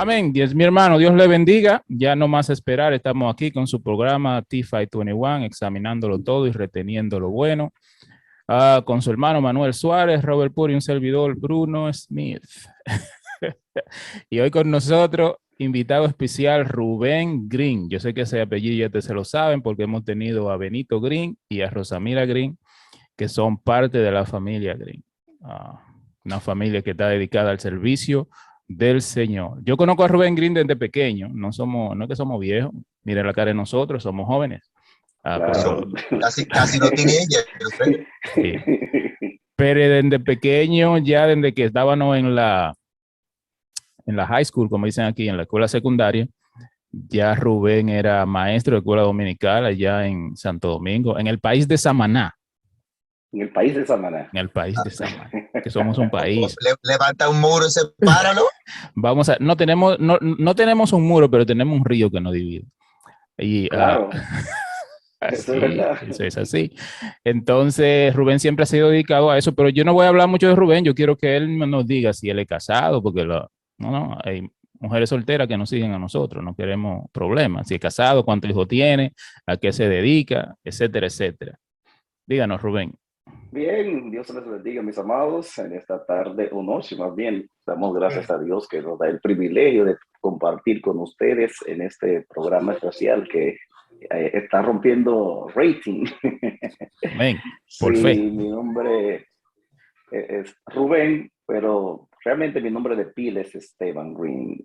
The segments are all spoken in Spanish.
Amén. Dios, mi hermano, Dios le bendiga. Ya no más esperar. Estamos aquí con su programa T521, examinándolo todo y reteniendo lo bueno. Con su hermano Manuel Suárez, Robert Puri, un servidor, Bruno Smith. Y hoy con nosotros, invitado especial, Rubén Green. Yo sé que ese apellido ya te se lo saben porque hemos tenido a Benito Green y a Rosamira Green, que son parte de la familia Green. Una familia que está dedicada al servicio del Señor. Yo conozco a Rubén Green desde pequeño. No es que somos viejos. Miren la cara de nosotros, somos jóvenes. Claro. Casi no tiene ella. Sí. Pero desde pequeño, ya desde que estábamos en la high school, como dicen aquí, en la escuela secundaria, ya Rubén era maestro de escuela dominical allá en Santo Domingo, en el país de Samaná. En el país de Samaná. En el país de Samaná, que somos un país. Levanta un muro y sepáralo. No tenemos un muro, pero tenemos un río que nos divide. Y, claro. Eso es verdad. Eso es así. Entonces, Rubén siempre ha sido dedicado a eso, pero yo no voy a hablar mucho de Rubén. Yo quiero que él nos diga si él es casado, porque hay mujeres solteras que nos siguen a nosotros, no queremos problemas. Si es casado, cuántos hijos tiene, a qué se dedica, etcétera, etcétera. Díganos, Rubén. Bien, Dios les bendiga, mis amados, en esta tarde o noche, más bien. Damos gracias a Dios que nos da el privilegio de compartir con ustedes en este programa especial que está rompiendo rating. Amén. Por fe. Mi nombre es Rubén, pero realmente mi nombre de pila es Esteban Green.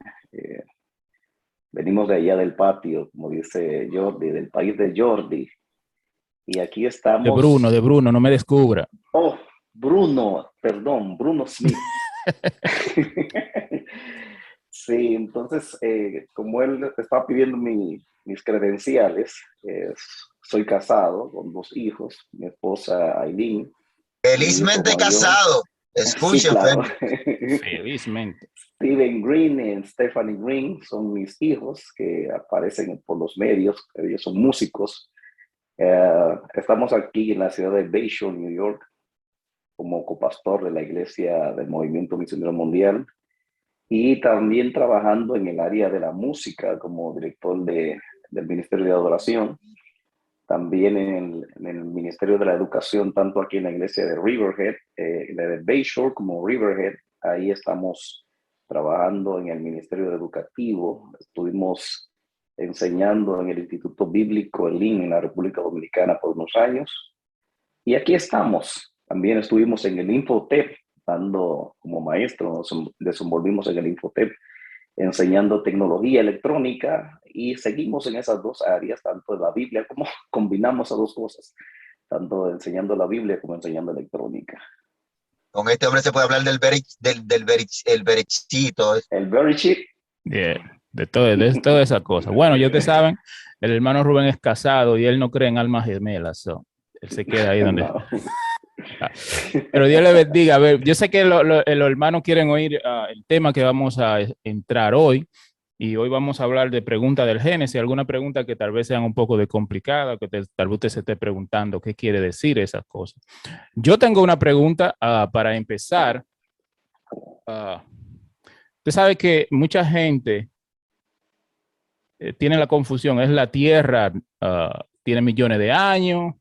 Venimos de allá del patio, como dice Jordi, del país de Jordi. Y aquí estamos. De Bruno, no me descubra. Oh, Bruno Smith. Sí, entonces, como él estaba pidiendo mis credenciales, soy casado con 2 hijos, mi esposa Aileen. Felizmente casado. Escuchen, sí, claro. Felizmente. Steven Green y Stephanie Green son mis hijos que aparecen por los medios, ellos son músicos. Estamos aquí en la ciudad de Bayshore, New York, como copastor de la Iglesia del Movimiento Misionero Mundial y también trabajando en el área de la música como director del Ministerio de Adoración, también en el Ministerio de la Educación, tanto aquí en la Iglesia de Riverhead, de Bayshore como Riverhead. Ahí estamos trabajando en el Ministerio Educativo. Estuvimos enseñando en el Instituto Bíblico Elín en la República Dominicana por unos años. Y aquí estamos. También estuvimos en el Infotep, dando como maestro, nos desenvolvimos en el Infotep, enseñando tecnología electrónica y seguimos en esas 2 áreas, tanto de la Biblia como combinamos a 2 cosas, tanto enseñando la Biblia como enseñando electrónica. Con este hombre se puede hablar del berechito. El berechit. Yeah. De toda esa cosa. Bueno, ya te saben, el hermano Rubén es casado y él no cree en almas gemelas. Él se queda ahí donde... No. Pero Dios le bendiga. A ver, yo sé que los hermanos quieren oír el tema que vamos a entrar hoy. Y hoy vamos a hablar de preguntas del Génesis, alguna pregunta que tal vez sean un poco de complicada, que tal vez usted se esté preguntando qué quiere decir esas cosas. Yo tengo una pregunta para empezar. Usted sabe que mucha gente tiene la confusión, ¿es la Tierra, tiene millones de años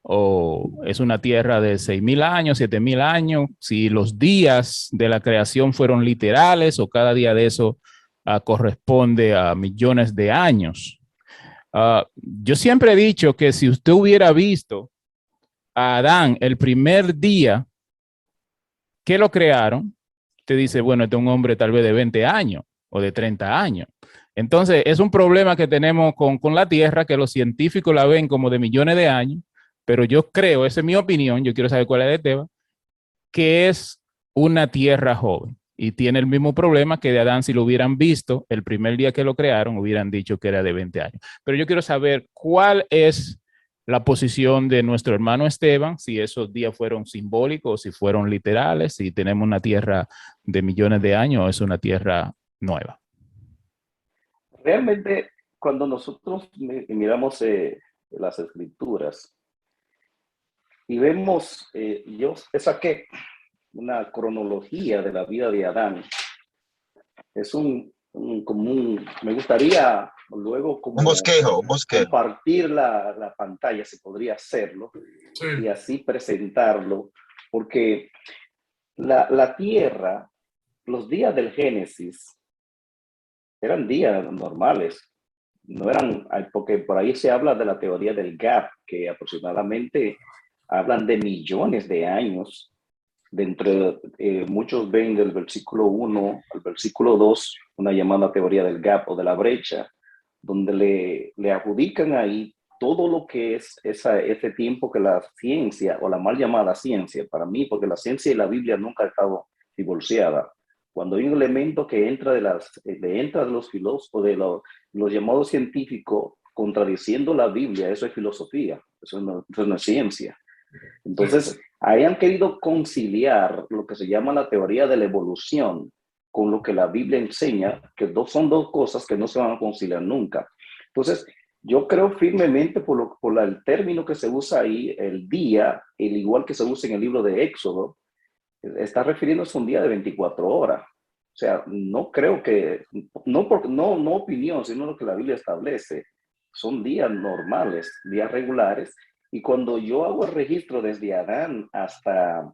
o es una Tierra de 6,000 años, 7,000 años? Si los días de la creación fueron literales o cada día de eso corresponde a millones de años. Yo siempre he dicho que si usted hubiera visto a Adán el primer día que lo crearon, usted dice, bueno, este es un hombre tal vez de 20 años o de 30 años. Entonces, es un problema que tenemos con la Tierra, que los científicos la ven como de millones de años, pero yo creo, esa es mi opinión, yo quiero saber cuál es de Teba, que es una Tierra joven. Y tiene el mismo problema que de Adán, si lo hubieran visto el primer día que lo crearon, hubieran dicho que era de 20 años. Pero yo quiero saber cuál es la posición de nuestro hermano Esteban, si esos días fueron simbólicos, si fueron literales, si tenemos una Tierra de millones de años o es una Tierra nueva. Realmente, cuando nosotros miramos las escrituras y vemos, yo saqué una cronología de la vida de Adán. Es un me gustaría luego como Un bosquejo. compartir la pantalla, si podría hacerlo, Sí. y así presentarlo, porque la Tierra, los días del Génesis, eran días normales, no eran, porque por ahí se habla de la teoría del gap, que aproximadamente hablan de millones de años. Dentro muchos ven del versículo 1 al versículo 2 una llamada teoría del gap o de la brecha, donde le adjudican ahí todo lo que es ese tiempo que la ciencia, o la mal llamada ciencia, para mí, porque la ciencia y la Biblia nunca han estado divorciadas. Cuando hay un elemento que entra de los filósofos, de los llamados científicos, contradiciendo la Biblia, eso es filosofía, eso no es ciencia. Entonces, ahí han querido conciliar lo que se llama la teoría de la evolución con lo que la Biblia enseña, que son dos cosas que no se van a conciliar nunca. Entonces, yo creo firmemente por el término que se usa ahí, el día, el igual que se usa en el libro de Éxodo, está refiriéndose a un día de 24 horas. O sea, no creo que, no opinión, sino lo que la Biblia establece. Son días normales, días regulares. Y cuando yo hago el registro desde Adán hasta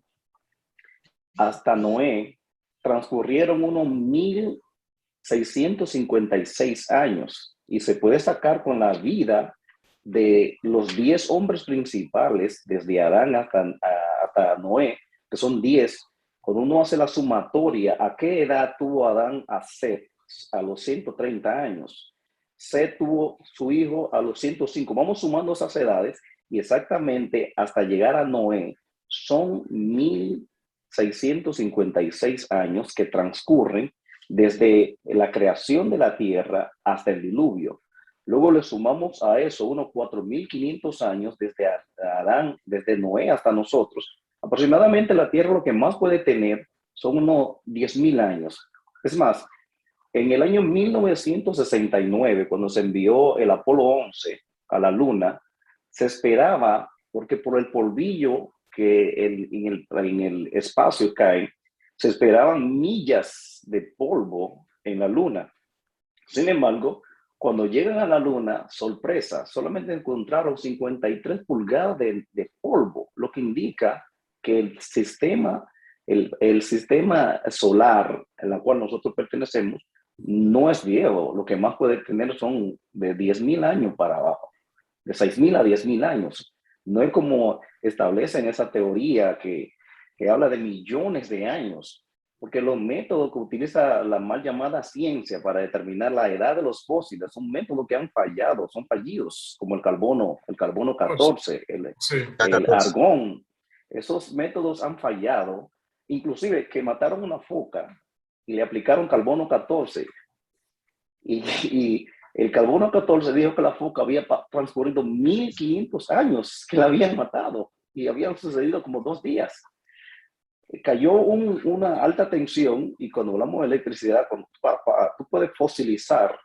Noé, transcurrieron unos 1656 años. Y se puede sacar con la vida de los 10 hombres principales, desde Adán hasta Noé, que son 10. Cuando uno hace la sumatoria, ¿a qué edad tuvo Adán a Set? A los 130 años. Set tuvo su hijo a los 105. Vamos sumando esas edades y exactamente hasta llegar a Noé son 1656 años que transcurren desde la creación de la tierra hasta el diluvio. Luego le sumamos a eso unos 4500 años desde Adán, desde Noé hasta nosotros. Aproximadamente la tierra lo que más puede tener son unos 10,000 años. Es más, en el año 1969, cuando se envió el Apolo 11 a la Luna, se esperaba, porque por el polvillo que en el espacio cae, se esperaban millas de polvo en la Luna. Sin embargo, cuando llegan a la Luna, sorpresa, solamente encontraron 53 pulgadas de polvo, lo que indica que el sistema solar al cual nosotros pertenecemos no es viejo. Lo que más puede tener son de 10,000 años para abajo, de 6,000 a 10,000 años. No es como establecen esa teoría que habla de millones de años, porque los métodos que utiliza la mal llamada ciencia para determinar la edad de los fósiles son métodos que han fallado, son fallidos, como el carbono 14, el argón. Esos métodos han fallado, inclusive que mataron una foca y le aplicaron carbono 14 y el carbono 14 dijo que la foca había transcurrido 1500 años que la habían matado y habían sucedido como 2 días. Cayó una alta tensión, y cuando hablamos de electricidad, tú puedes fosilizar.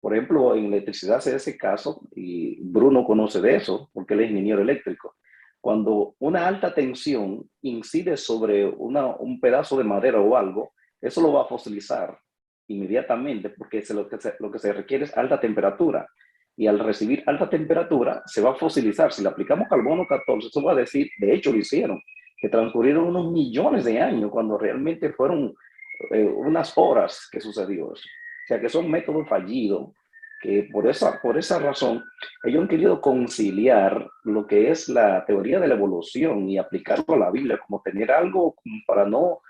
Por ejemplo, en electricidad se da ese caso, y Bruno conoce de eso porque él es ingeniero eléctrico. Cuando una alta tensión incide sobre un pedazo de madera o algo, eso lo va a fosilizar inmediatamente, porque lo que se requiere es alta temperatura. Y al recibir alta temperatura, se va a fosilizar. Si le aplicamos carbono 14, eso va a decir, de hecho lo hicieron, que transcurrieron unos millones de años cuando realmente fueron unas horas que sucedió eso. O sea que son métodos fallidos, que por esa razón ellos han querido conciliar lo que es la teoría de la evolución y aplicarlo a la Biblia, como tener algo para no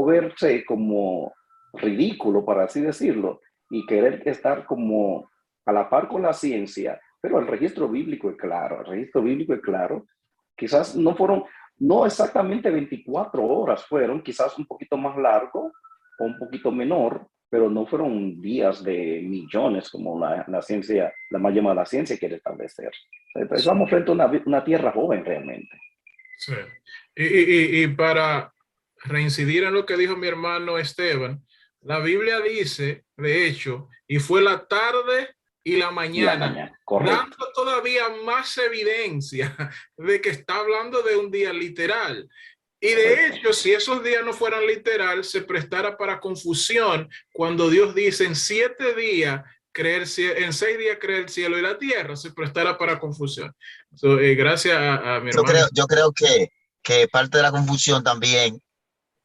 verse como ridículo, para así decirlo, y querer estar como a la par con la ciencia. Pero el registro bíblico es claro, quizás no exactamente 24 horas fueron, quizás un poquito más largo o un poquito menor, pero no fueron días de millones como la ciencia, la más llamada ciencia quiere establecer. Entonces vamos frente a una tierra joven realmente. Sí. Y para reincidir en lo que dijo mi hermano Esteban, la Biblia dice, de hecho, y fue la tarde y la mañana, dando todavía más evidencia de que está hablando de un día literal. Y de hecho, si esos días no fueran literal, se prestara para confusión cuando Dios dice en 7 días creer, en 6 días creer el cielo y la tierra, se prestara para confusión. So, gracias a mi hermano. Yo creo que parte de la confusión también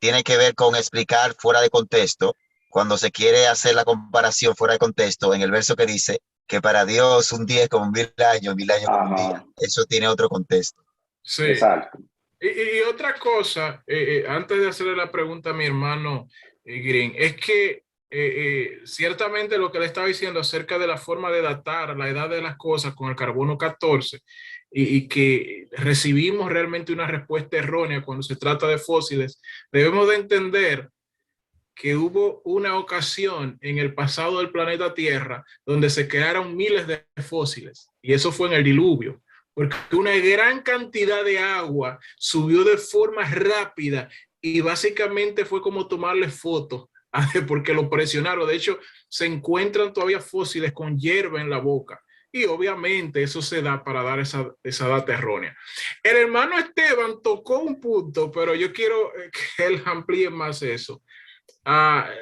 tiene que ver con explicar fuera de contexto, cuando se quiere hacer la comparación fuera de contexto, en el verso que dice que para Dios un día es como 1000 años como un día. Eso tiene otro contexto. Sí. Exacto. Y otra cosa, antes de hacerle la pregunta a mi hermano Green, es que ciertamente lo que le estaba diciendo acerca de la forma de datar la edad de las cosas con el carbono 14 y que recibimos realmente una respuesta errónea cuando se trata de fósiles, debemos de entender que hubo una ocasión en el pasado del planeta Tierra donde se crearon miles de fósiles y eso fue en el diluvio. Porque una gran cantidad de agua subió de forma rápida y básicamente fue como tomarle fotos porque lo presionaron. De hecho, se encuentran todavía fósiles con hierba en la boca. Y obviamente eso se da para dar esa data errónea. El hermano Esteban tocó un punto, pero yo quiero que él amplíe más eso.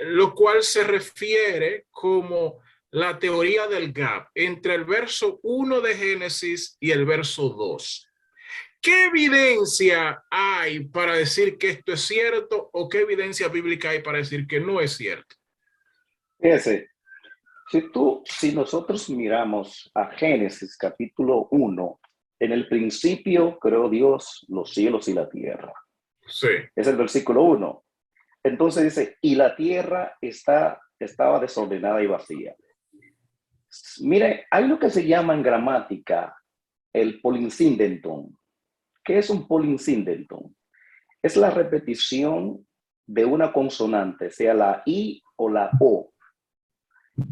Lo cual se refiere como la teoría del gap entre el verso 1 de Génesis y el verso 2. ¿Qué evidencia hay para decir que esto es cierto o qué evidencia bíblica hay para decir que no es cierto? Fíjese, si nosotros miramos a Génesis capítulo 1, en el principio creó Dios los cielos y la tierra. Sí. Es el versículo 1. Entonces dice, y la tierra estaba desordenada y vacía. Mire, hay lo que se llama en gramática el polinsíndenton. ¿Qué es un polinsíndenton? Es la repetición de una consonante, sea la I o la O.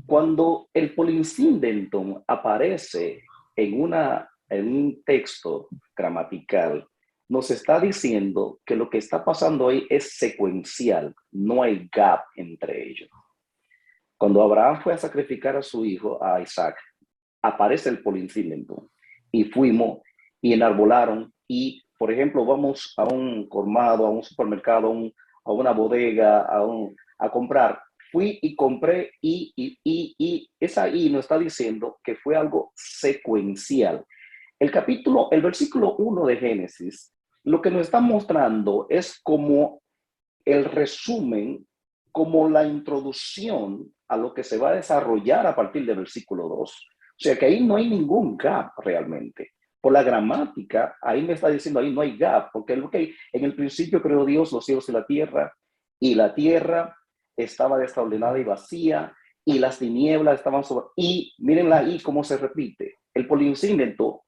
Cuando el polinsíndenton aparece en un texto gramatical, nos está diciendo que lo que está pasando ahí es secuencial, no hay gap entre ellos. Cuando Abraham fue a sacrificar a su hijo, a Isaac, aparece el polinsíndenton y fuimos y enarbolaron y, por ejemplo, vamos a un colmado, a un supermercado, a una bodega, a comprar. Fui y compré y esa I nos está diciendo que fue algo secuencial. El versículo 1 de Génesis, lo que nos está mostrando es como el resumen, como la introducción a lo que se va a desarrollar a partir del versículo 2. O sea que ahí no hay ningún gap realmente. Por la gramática, ahí me está diciendo, ahí no hay gap, porque en el principio creó Dios los cielos y la tierra estaba desordenada y vacía, y las tinieblas estaban sobre... Y miren la I cómo se repite. El polinsíndento,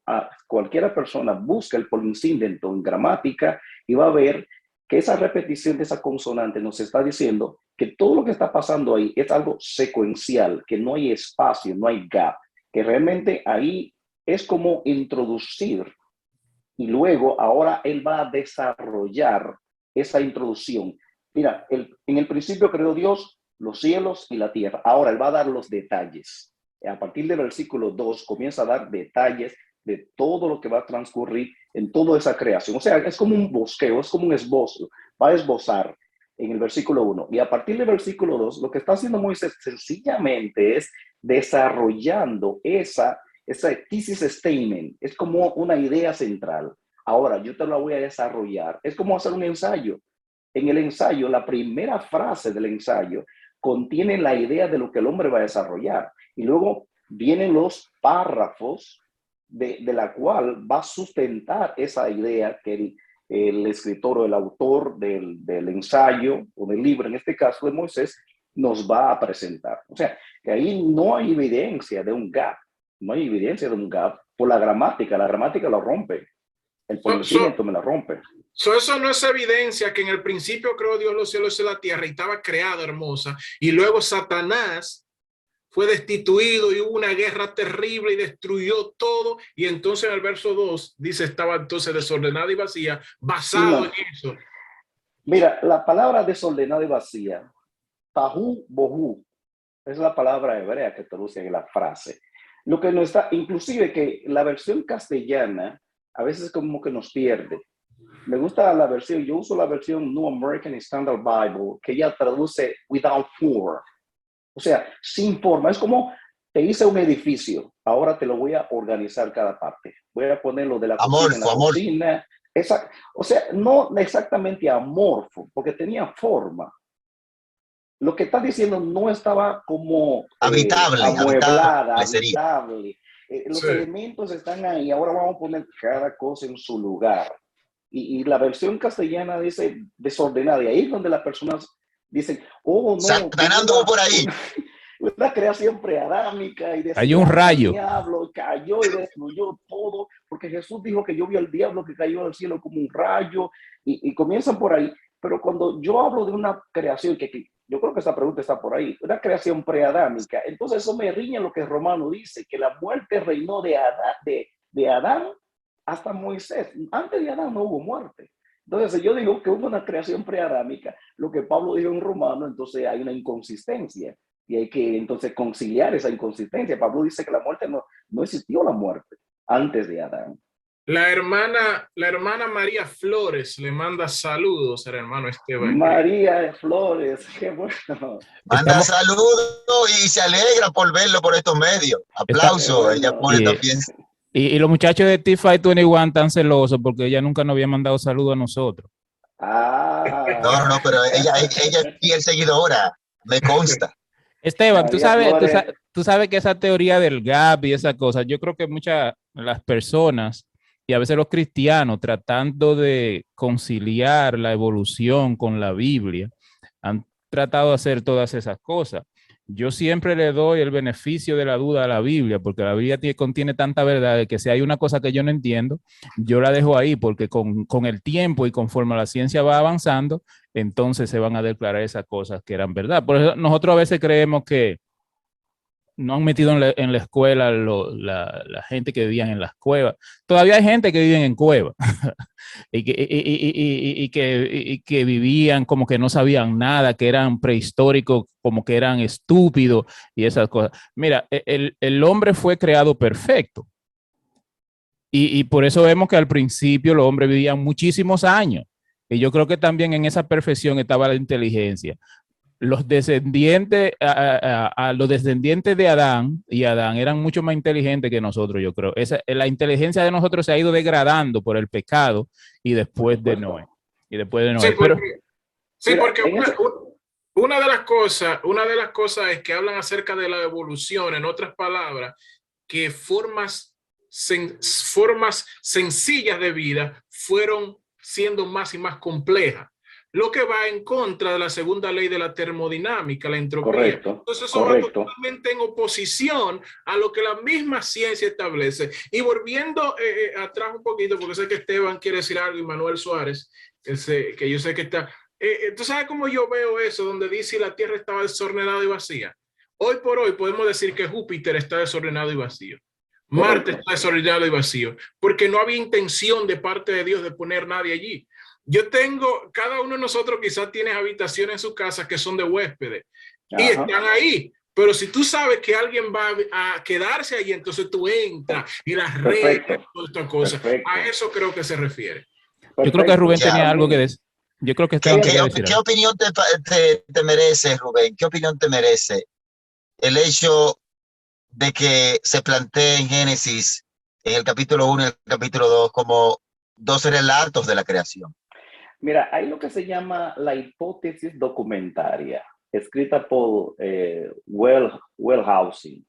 cualquiera persona busca el polinsíndento en gramática y va a ver que esa repetición de esa consonante nos está diciendo que todo lo que está pasando ahí es algo secuencial, que no hay espacio, no hay gap, que realmente ahí es como introducir y luego ahora él va a desarrollar esa introducción. Mira, en el principio creó Dios los cielos y la tierra. Ahora él va a dar los detalles. A partir del versículo 2 comienza a dar detalles de todo lo que va a transcurrir en toda esa creación. O sea, es como un bosqueo, es como un esbozo. Va a esbozar en el versículo 1. Y a partir del versículo 2, lo que está haciendo Moisés sencillamente es desarrollando esa thesis statement. Es como una idea central. Ahora, yo te la voy a desarrollar. Es como hacer un ensayo. En el ensayo, la primera frase del ensayo contiene la idea de lo que el hombre va a desarrollar. Y luego vienen los párrafos de la cual va a sustentar esa idea que el escritor o el autor del ensayo o del libro, en este caso de Moisés, nos va a presentar. O sea, que ahí no hay evidencia de un gap. No hay evidencia de un gap por la gramática. La gramática lo rompe. El polinsíndento me la rompe. Eso no es evidencia que en el principio creó Dios los cielos y la tierra y estaba creada hermosa. Y luego Satanás fue destituido y hubo una guerra terrible y destruyó todo. Y entonces en el verso 2 dice estaba entonces desordenada y vacía, basado en eso. Mira, la palabra desordenada y vacía, tahu bohu, es la palabra hebrea que traduce en la frase. Lo que no está, inclusive que la versión castellana a veces como que nos pierde. Me gusta la versión, yo uso la versión New American Standard Bible, que ella traduce without form. O sea, sin forma. Es como te hice un edificio, ahora te lo voy a organizar cada parte. Voy a ponerlo de la cocina en la cocina. O sea, no exactamente amorfo, porque tenía forma. Lo que está diciendo no estaba como amueblada, habitable. Los elementos están ahí, ahora vamos a poner cada cosa en su lugar. Y la versión castellana dice desordenada, y ahí es donde las personas dicen, oh, no, ganando por ahí. Una creación preadámica y hay un rayo. El diablo cayó y destruyó todo, porque Jesús dijo que yo vi al diablo que cayó del cielo como un rayo, y comienzan por ahí. Pero cuando yo hablo de una creación, que yo creo que esa pregunta está por ahí, una creación preadámica, entonces eso me riña lo que Romano dice, que la muerte reinó de Adán hasta Moisés. Antes de Adán no hubo muerte. Entonces, yo digo que hubo una creación preadámica, lo que Pablo dijo en Romano, entonces hay una inconsistencia y hay que entonces conciliar esa inconsistencia. Pablo dice que la muerte no existió, la muerte antes de Adán. La hermana María Flores le manda saludos al hermano Esteban. María Flores, qué bueno. Manda saludos y se alegra por verlo por estos medios. Aplauso, bueno. Ella pone también. Y los muchachos de T521 están celosos porque ella nunca nos había mandado saludos a nosotros. No, pero ella es fiel seguidora, me consta. Esteban, tú sabes que esa teoría del gap y esa cosa, yo creo que muchas las personas y a veces los cristianos tratando de conciliar la evolución con la Biblia han tratado de hacer todas esas cosas. Yo siempre le doy el beneficio de la duda a la Biblia, porque la Biblia contiene tanta verdad de que si hay una cosa que yo no entiendo, yo la dejo ahí, porque con el tiempo y conforme la ciencia va avanzando, entonces se van a declarar esas cosas que eran verdad. Por eso nosotros a veces creemos que no han metido en la escuela la gente que vivían en las cuevas. Todavía hay gente que vive en cuevas y que vivían como que no sabían nada, que eran prehistóricos, como que eran estúpidos y esas cosas. Mira, el hombre fue creado perfecto. Y por eso vemos que al principio los hombres vivían muchísimos años. Y yo creo que también en esa perfección estaba la inteligencia. Los descendientes, los descendientes de Adán y Adán eran mucho más inteligentes que nosotros, yo creo. La inteligencia de nosotros se ha ido degradando por el pecado y después de Noé. Sí, porque una de las cosas es que hablan acerca de la evolución, en otras palabras, que formas sencillas de vida fueron siendo más y más complejas. Lo que va en contra de la segunda ley de la termodinámica, la entropía. Correcto, entonces eso va totalmente en oposición a lo que la misma ciencia establece. Y volviendo atrás un poquito, porque sé que Esteban quiere decir algo y Manuel Suárez, que yo sé que está... ¿tú sabes cómo yo veo eso? Donde dice la Tierra estaba desordenada y vacía. Hoy por hoy podemos decir que Júpiter está desordenado y vacío. Marte está desordenado y vacío, porque no había intención de parte de Dios de poner nadie allí. Cada uno de nosotros quizás tiene habitaciones en su casa que son de huéspedes y están ahí, pero si tú sabes que alguien va a quedarse ahí, entonces tú entras y las reglas, todas estas cosas. A eso creo que se refiere. Perfecto. Yo creo que Rubén tenía algo que decir. Yo creo que ¿Qué opinión te merece, Rubén? ¿Qué opinión te merece el hecho de que se plantee en Génesis, en el capítulo 1 y el capítulo 2, como dos relatos de la creación? Mira, hay lo que se llama la hipótesis documentaria, escrita por Wellhausen.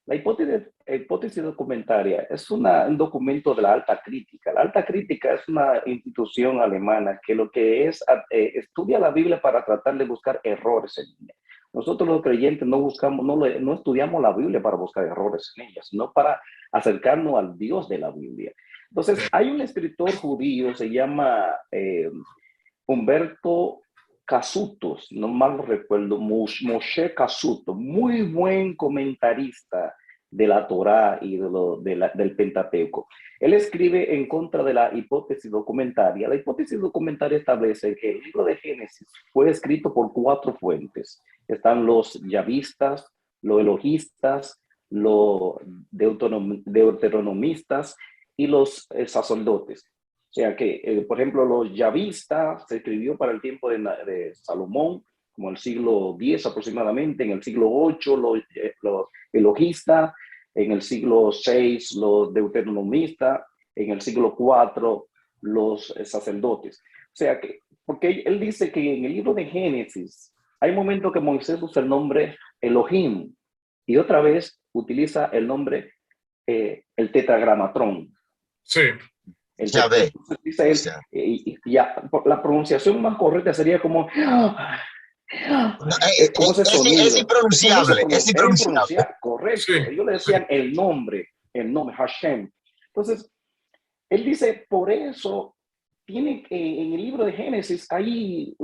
La hipótesis documentaria es un documento de la alta crítica. La alta crítica es una institución alemana que lo que es, estudia la Biblia para tratar de buscar errores en ella. Nosotros los creyentes no estudiamos la Biblia para buscar errores en ella, sino para acercarnos al Dios de la Biblia. Entonces, hay un escritor judío, se llama Humberto Casutos, no mal lo recuerdo, Moshe Casuto, muy buen comentarista de la Torá y del Pentateuco. Él escribe en contra de la hipótesis documentaria. La hipótesis documentaria establece que el libro de Génesis fue escrito por 4 fuentes. Están los yavistas, los elogistas, los deuteronomistas y los sacerdotes. O sea que, por ejemplo, los yavistas se escribió para el tiempo de Salomón, como el siglo X aproximadamente. En el siglo VIII los elogistas, en el siglo VI los deuteronomistas, en el siglo IV los sacerdotes. O sea que, porque él dice que en el libro de Génesis hay momentos que Moisés usa el nombre Elohim y otra vez utiliza el nombre, el tetragramatrón. Sí. Ya ve. Dice él, ya, la pronunciación más correcta sería como... No, como ese sonido. es impronunciable, es impronunciable. Correcto. Sí. Ellos le decían el nombre, Hashem. Entonces, él dice, por eso tiene que en el libro de Génesis hay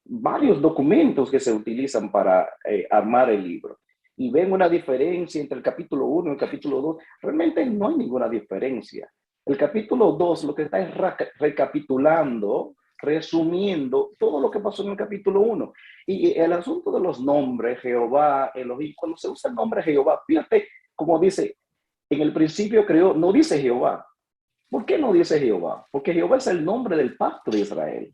varios documentos que se utilizan para armar el libro. Y ven una diferencia entre el capítulo 1 y el capítulo 2. Realmente no hay ninguna diferencia. El capítulo 2 lo que está es recapitulando, resumiendo todo lo que pasó en el capítulo 1. Y el asunto de los nombres, Jehová, Elohim, cuando se usa el nombre Jehová, fíjate como dice, en el principio creó, no dice Jehová. ¿Por qué no dice Jehová? Porque Jehová es el nombre del pacto de Israel.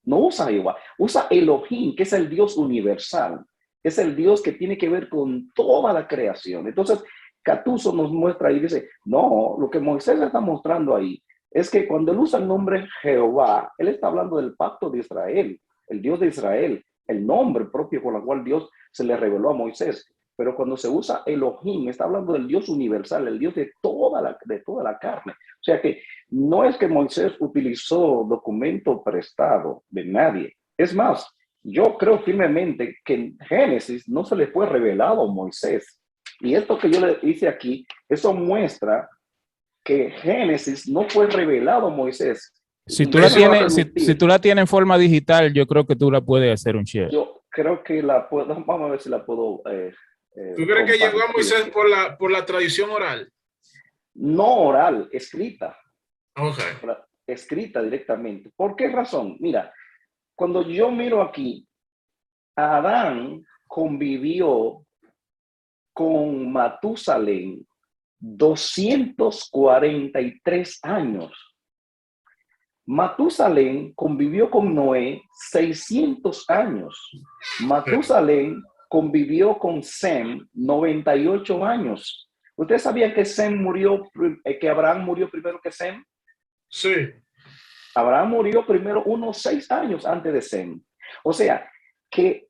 No usa Jehová, usa Elohim, que es el Dios universal. Es el Dios que tiene que ver con toda la creación. Entonces, Catuso nos muestra y dice, no, lo que Moisés está mostrando ahí es que cuando él usa el nombre Jehová, él está hablando del pacto de Israel, el Dios de Israel, el nombre propio con el cual Dios se le reveló a Moisés. Pero cuando se usa Elohim, está hablando del Dios universal, el Dios de toda la carne. O sea que no es que Moisés utilizó documento prestado de nadie. Es más, yo creo firmemente que en Génesis no se le fue revelado a Moisés. Y esto que yo le hice aquí, eso muestra que Génesis no fue revelado a Moisés. Si tú, si tú la tienes en forma digital, yo creo que tú la puedes hacer un share. Yo creo que la puedo, vamos a ver si la puedo. ¿Tú crees que llegó a Moisés por la tradición oral? No oral, escrita. Okay. Escrita directamente. ¿Por qué razón? Mira, cuando yo miro aquí, Adán convivió con Matusalén 243 años. Matusalén convivió con Noé 600 años. Matusalén convivió con Sem 98 años. ¿Usted sabía que que Abraham murió primero que Sem? Sí. Abraham murió primero unos 6 años antes de Sem. O sea, que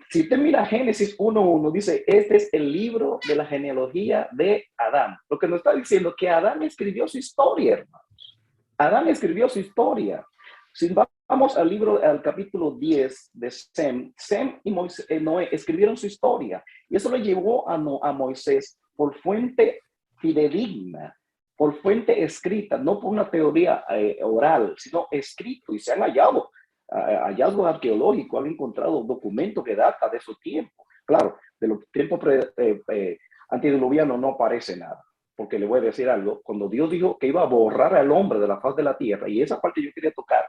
si usted mira Génesis 1:1, dice, este es el libro de la genealogía de Adán. Lo que nos está diciendo que Adán escribió su historia, hermanos. Adán escribió su historia. Si vamos al capítulo 10 de Sem y Noé escribieron su historia. Y eso lo llevó a Moisés por fuente fidedigna, por fuente escrita, no por una teoría oral, sino escrito. Y se han hallado hallazgos arqueológicos, han encontrado documentos que datan de esos tiempos. Claro, de los tiempos antediluvianos no aparece nada, porque le voy a decir algo, cuando Dios dijo que iba a borrar al hombre de la faz de la tierra, y esa parte yo quería tocar,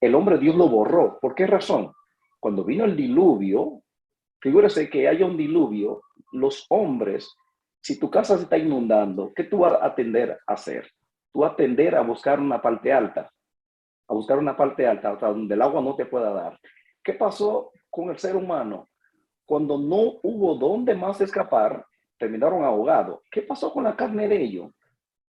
el hombre Dios lo borró. ¿Por qué razón? Cuando vino el diluvio, figúrese que haya un diluvio, los hombres, si tu casa se está inundando, ¿qué tú vas a tender a hacer? Tú vas a tender a buscar una parte alta, hasta donde el agua no te pueda dar. ¿Qué pasó con el ser humano? Cuando no hubo dónde más escapar, terminaron ahogados. ¿Qué pasó con la carne de ellos?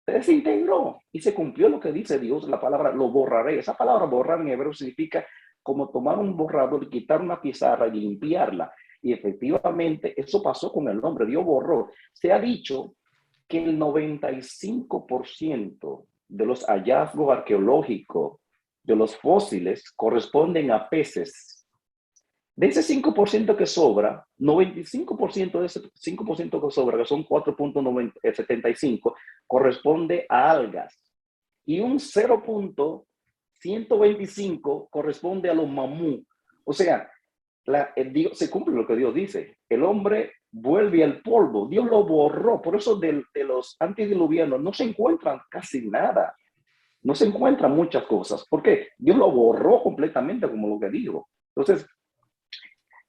Se desintegró y se cumplió lo que dice Dios, la palabra lo borraré. Esa palabra borrar en hebreo significa como tomar un borrador, quitar una pizarra y limpiarla. Y efectivamente eso pasó con el hombre, Dios borró. Se ha dicho que el 95% de los hallazgos arqueológicos de los fósiles corresponden a peces. De ese 5% que sobra, 95% de ese 5% que sobra, que son 4.75, corresponde a algas. Y un 0.125 corresponde a los mamú. O sea, se cumple lo que Dios dice. El hombre vuelve al polvo. Dios lo borró. Por eso de los antediluvianos no se encuentran casi nada. No se encuentran muchas cosas. ¿Por qué? Dios lo borró completamente, como lo que digo. Entonces,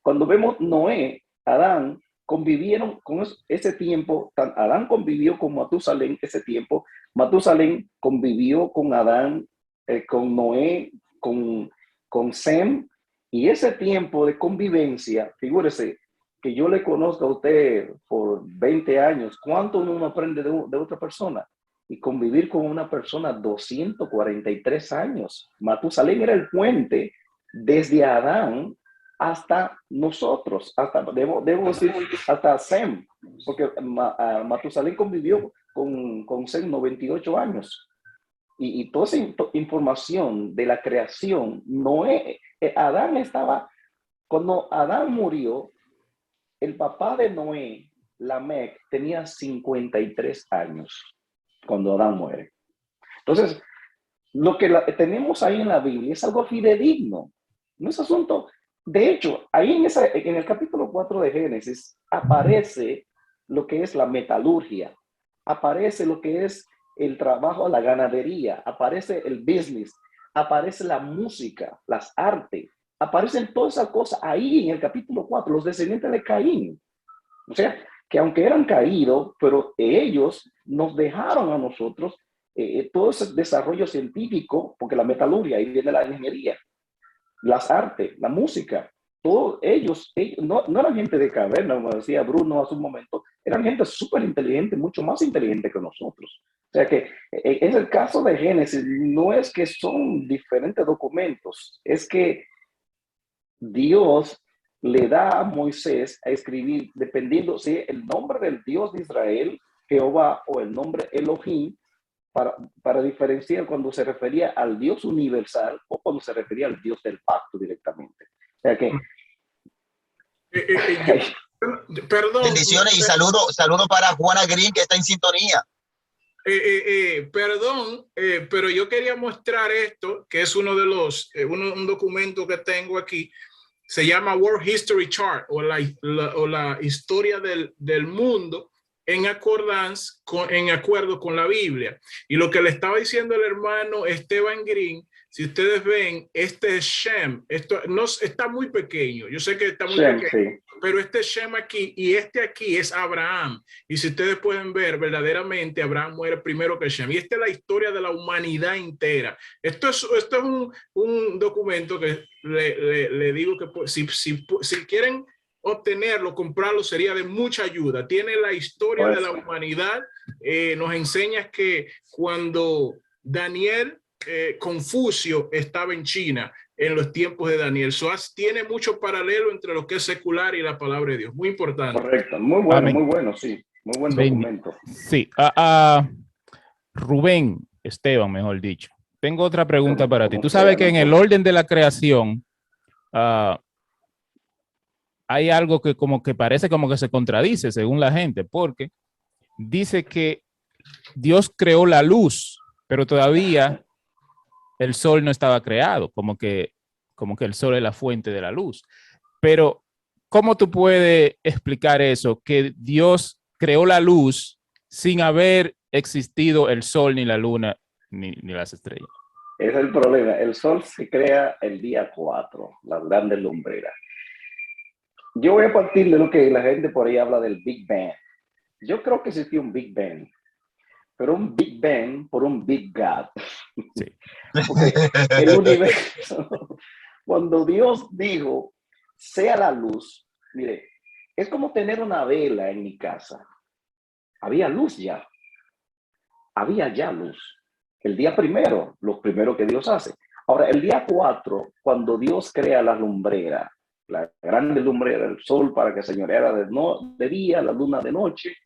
cuando vemos Noé, Adán convivieron con ese tiempo. Adán convivió con Matusalén ese tiempo. Matusalén convivió con Adán, con Noé, con Sem. Y ese tiempo de convivencia, figúrese que yo le conozco a usted por 20 años. ¿Cuánto uno aprende de otra persona? Y convivir con una persona 243 años. Matusalén era el puente desde Adán hasta nosotros, hasta, debo decir, hasta Sem, porque Matusalén convivió con Sem 98 años. Y toda esa información de la creación, Adán estaba, cuando Adán murió, el papá de Noé, Lamec, tenía 53 años cuando Adán muere. Entonces, lo que tenemos ahí en la Biblia es algo fidedigno, no es asunto. De hecho, ahí en el capítulo 4 de Génesis aparece lo que es la metalurgia, aparece lo que es el trabajo a la ganadería, aparece el business, aparece la música, las artes, aparecen todas esas cosas ahí en el capítulo 4, los descendientes de Caín. O sea, que aunque eran caídos, pero ellos nos dejaron a nosotros todo ese desarrollo científico, porque la metalurgia, ahí viene la ingeniería, las artes, la música, todos ellos no eran gente de caverna, como decía Bruno hace un momento, eran gente súper inteligente, mucho más inteligente que nosotros. O sea que es el caso de Génesis, no es que son diferentes documentos, es que Dios le da a Moisés a escribir, dependiendo si el nombre del Dios de Israel, Jehová, o el nombre Elohim, para diferenciar cuando se refería al Dios universal o cuando se refería al Dios del pacto directamente. O sea que... Perdón. Bendiciones y saludo para Juana Green, que está en sintonía. Perdón, pero yo quería mostrar esto, que es uno de los, un documento que tengo aquí. Se llama World History Chart, o la historia del mundo en acuerdo con la Biblia. Y lo que le estaba diciendo el hermano Esteban Green, si ustedes ven, este es Shem, esto no está muy pequeño, yo sé que está muy pequeño, sí, pero este es Shem aquí y este aquí es Abraham. Y si ustedes pueden ver, verdaderamente Abraham muere primero que Shem. Y esta es la historia de la humanidad entera. Esto es un documento que le digo que si quieren obtenerlo, comprarlo, sería de mucha ayuda. Tiene la historia de la humanidad. Nos enseña que cuando Confucio estaba en China en los tiempos de Daniel. Tiene mucho paralelo entre lo que es secular y la palabra de Dios. Muy importante. Correcto, muy bueno, muy bueno, sí. Muy buen documento. Sí. Rubén, Esteban, mejor dicho. Tengo otra pregunta para ti. Tú sabes que en el orden de la creación hay algo que como que parece como que se contradice según la gente, porque dice que Dios creó la luz, pero todavía el sol no estaba creado, como que el sol es la fuente de la luz. Pero, ¿cómo tú puedes explicar eso? Que Dios creó la luz sin haber existido el sol, ni la luna, ni las estrellas. Ese es el problema. El sol se crea el día 4, las grandes lumbreras. Yo voy a partir de lo que la gente por ahí habla del Big Bang. Yo creo que existió un Big Bang, pero un Big Bang por un Big God. Sí. Porque el universo, cuando Dios dijo, sea la luz, mire, es como tener una vela en mi casa. Había luz ya. Había ya luz. El día primero, lo primero que Dios hace. Ahora, el día 4, cuando Dios crea la lumbrera, la grande lumbrera, el sol para que señoreara de día, la luna de noche,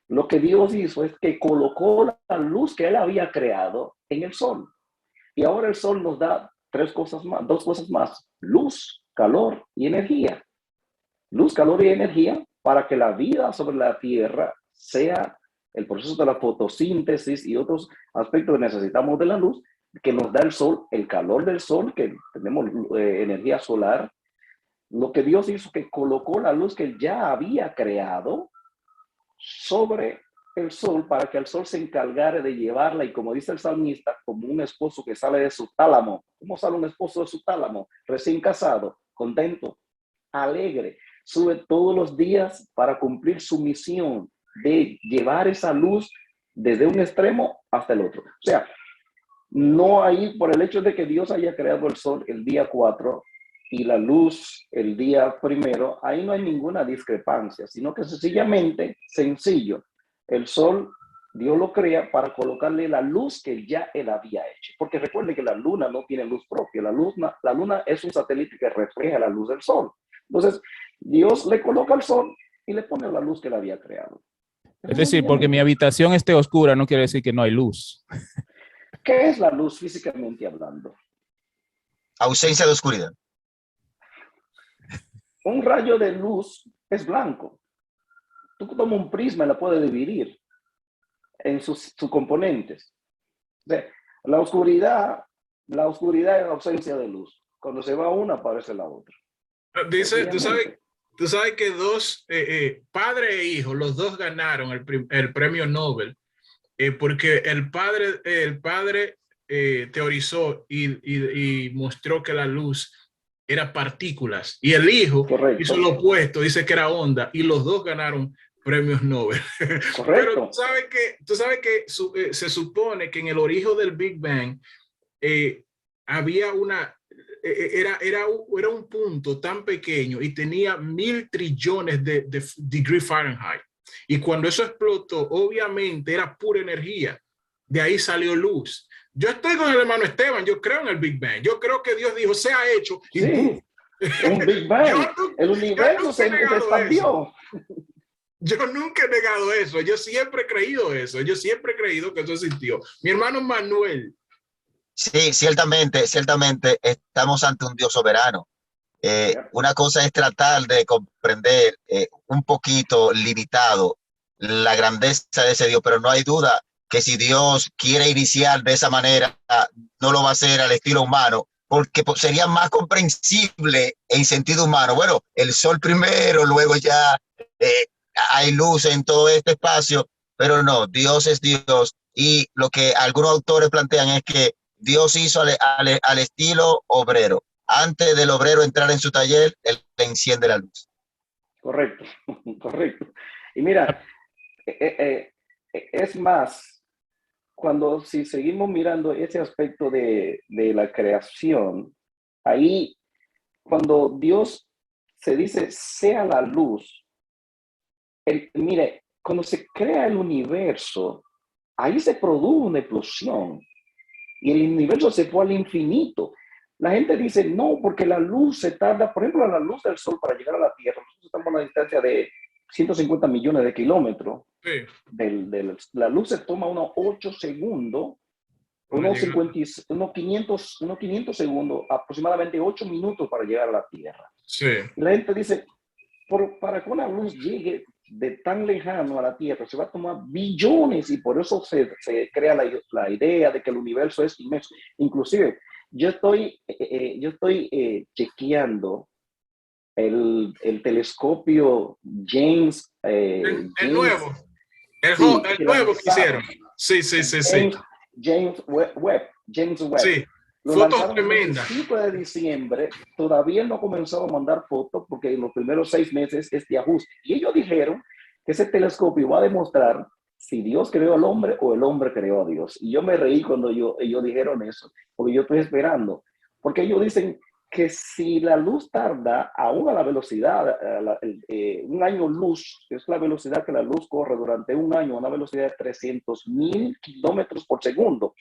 lo que Dios hizo es que colocó la luz que él había creado en el sol. Y ahora el sol nos da dos cosas más, luz, calor y energía. Luz, calor y energía para que la vida sobre la tierra sea el proceso de la fotosíntesis y otros aspectos que necesitamos de la luz, que nos da el sol, el calor del sol, que tenemos energía solar. Lo que Dios hizo que colocó la luz que él ya había creado sobre el sol para que el sol se encargara de llevarla, y como dice el salmista, como un esposo que sale de su tálamo. ¿Cómo sale un esposo de su tálamo? Recién casado, contento, alegre. sube todos los días para cumplir su misión de llevar esa luz desde un extremo hasta el otro. O sea, no hay, por el hecho de que Dios haya creado el sol el día 4 y la luz el día 1, ahí no hay ninguna discrepancia, sino que sencillamente, sencillo, el sol Dios lo crea para colocarle la luz que ya él había hecho. Porque recuerden que la luna no tiene luz propia. La luna es un satélite que refleja la luz del sol. Entonces, Dios le coloca el sol y le pone la luz que él había creado. Es decir, porque mi habitación esté oscura no quiere decir que no hay luz. ¿Qué es la luz físicamente hablando? Ausencia de oscuridad. Un rayo de luz es blanco. Tú tomas un prisma y la puedes dividir en sus componentes. O sea, la oscuridad es ausencia de luz. Cuando se va una, aparece la otra. Dice, tú sabes que dos, padre e hijo, los dos ganaron el premio Nobel, porque el padre teorizó y mostró que la luz era partículas, y el hijo Correcto. hizo lo opuesto, dice que era onda, y los dos ganaron premios Nobel. Correcto. Pero tú sabes que se supone que en el origen del Big Bang había era un punto tan pequeño y tenía 1.000 trillones de degrees Fahrenheit. Y cuando eso explotó, obviamente era pura energía. De ahí salió luz. Yo estoy con el hermano Esteban, yo creo en el Big Bang. Yo creo que Dios dijo, se ha hecho. Y sí, un Big Bang. El universo se expandió. Yo nunca he negado eso. Yo siempre he creído eso. Yo siempre he creído que eso existió. Mi hermano Manuel. Sí, ciertamente estamos ante un Dios soberano. Una cosa es tratar de comprender un poquito limitado la grandeza de ese Dios, pero no hay duda que si Dios quiere iniciar de esa manera, no lo va a hacer al estilo humano, porque sería más comprensible en sentido humano. Bueno, el sol primero, luego ya hay luz en todo este espacio, pero no, Dios es Dios. Y lo que algunos autores plantean es que Dios hizo al estilo obrero. Antes del obrero entrar en su taller, él enciende la luz. Correcto, correcto. Y mira, es más, si seguimos mirando ese aspecto de la creación, ahí cuando Dios se dice sea la luz, mire, cuando se crea el universo, ahí se produjo una explosión y el universo se fue al infinito. La gente dice, no, porque la luz se tarda, por ejemplo, la luz del sol para llegar a la Tierra, nosotros estamos a una distancia de 150 millones de kilómetros. Sí. La luz se toma unos 8 segundos, unos 500 segundos, aproximadamente 8 minutos para llegar a la Tierra. Sí. Y la gente dice, para que una luz llegue de tan lejano a la Tierra, se va a tomar billones, y por eso se crea la idea de que el universo es inmenso. Inclusive, yo estoy chequeando el telescopio James. El nuevo. El nuevo que hicieron. Sí. James Webb. Sí. Lo fotos tremendas. El 5 de diciembre, todavía no ha comenzado a mandar fotos porque en los primeros 6 meses es de ajuste. Y ellos dijeron que ese telescopio va a demostrar si Dios creó al hombre o el hombre creó a Dios. Y yo me reí cuando ellos dijeron eso, porque yo estoy esperando. Porque ellos dicen que si la luz tarda aún a la velocidad, un año luz, es la velocidad que la luz corre durante un año, a una velocidad de 300,000 kilómetros por segundo.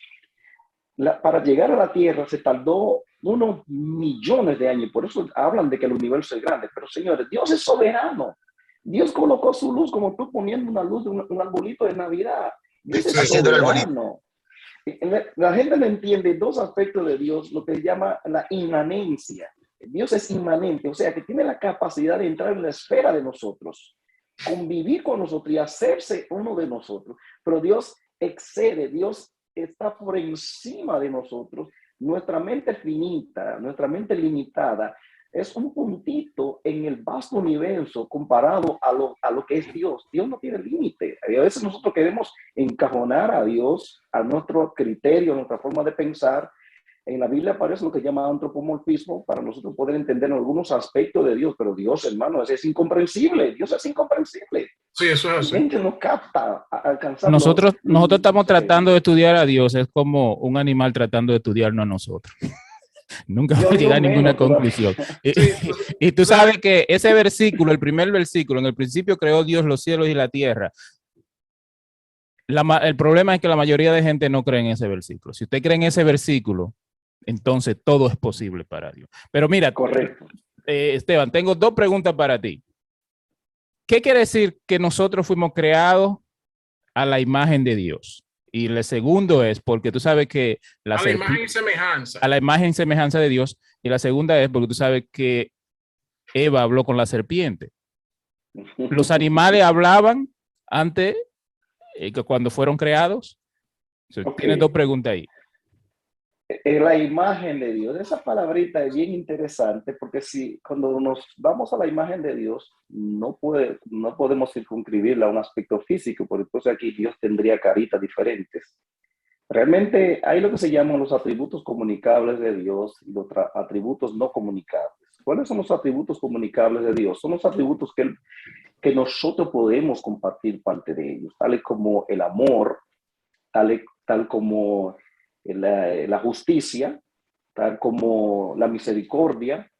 Para llegar a la Tierra se tardó unos millones de años. Por eso hablan de que el universo es grande. Pero señores, Dios es soberano. Dios colocó su luz como tú poniendo una luz de un arbolito de Navidad. Dios es soberano. La gente no entiende 2 aspectos de Dios, lo que se llama la inmanencia. Dios es inmanente, o sea, que tiene la capacidad de entrar en la esfera de nosotros, convivir con nosotros y hacerse uno de nosotros. Pero Dios excede, Dios está por encima de nosotros. Nuestra mente finita, nuestra mente limitada, es un puntito en el vasto universo comparado a lo que es Dios. Dios no tiene límite. A veces nosotros queremos encajonar a Dios a nuestro criterio, a nuestra forma de pensar, En la Biblia aparece lo que llama antropomorfismo para nosotros poder entender algunos aspectos de Dios, pero Dios, hermano, es incomprensible. Dios es incomprensible. Sí, eso es La así. gente no capta alcanzar Nosotros estamos sé, tratando de estudiar a Dios, es como un animal tratando de estudiarnos a nosotros. Nunca va yo a digo llegar a ninguna menos todavía. conclusión. Y, Sí, y tú o sea, sabes que ese versículo, el primer versículo, en el principio creó Dios los cielos y la tierra. El problema es que la mayoría de gente no cree en ese versículo. Si usted cree en ese versículo, entonces todo es posible para Dios. Pero mira, Correcto. Esteban, tengo dos preguntas para ti. ¿Qué quiere decir que nosotros fuimos creados a la imagen de Dios? Y el segundo es porque tú sabes que a la imagen y semejanza. a la imagen y semejanza de Dios. Y la segunda es porque tú sabes que Eva habló con la serpiente. Los animales hablaban antes que cuando fueron creados. Tienes dos Ok. preguntas ahí. La imagen de Dios, esa palabrita es bien interesante porque si cuando nos vamos a la imagen de Dios, no podemos circunscribirla a un aspecto físico, porque entonces aquí Dios tendría caritas diferentes. Realmente hay lo que se llaman los atributos comunicables de Dios y los atributos no comunicables. ¿Cuáles son los atributos comunicables de Dios? Son los atributos que nosotros podemos compartir parte de ellos, tales como el amor, tal como la justicia, tal como la misericordia,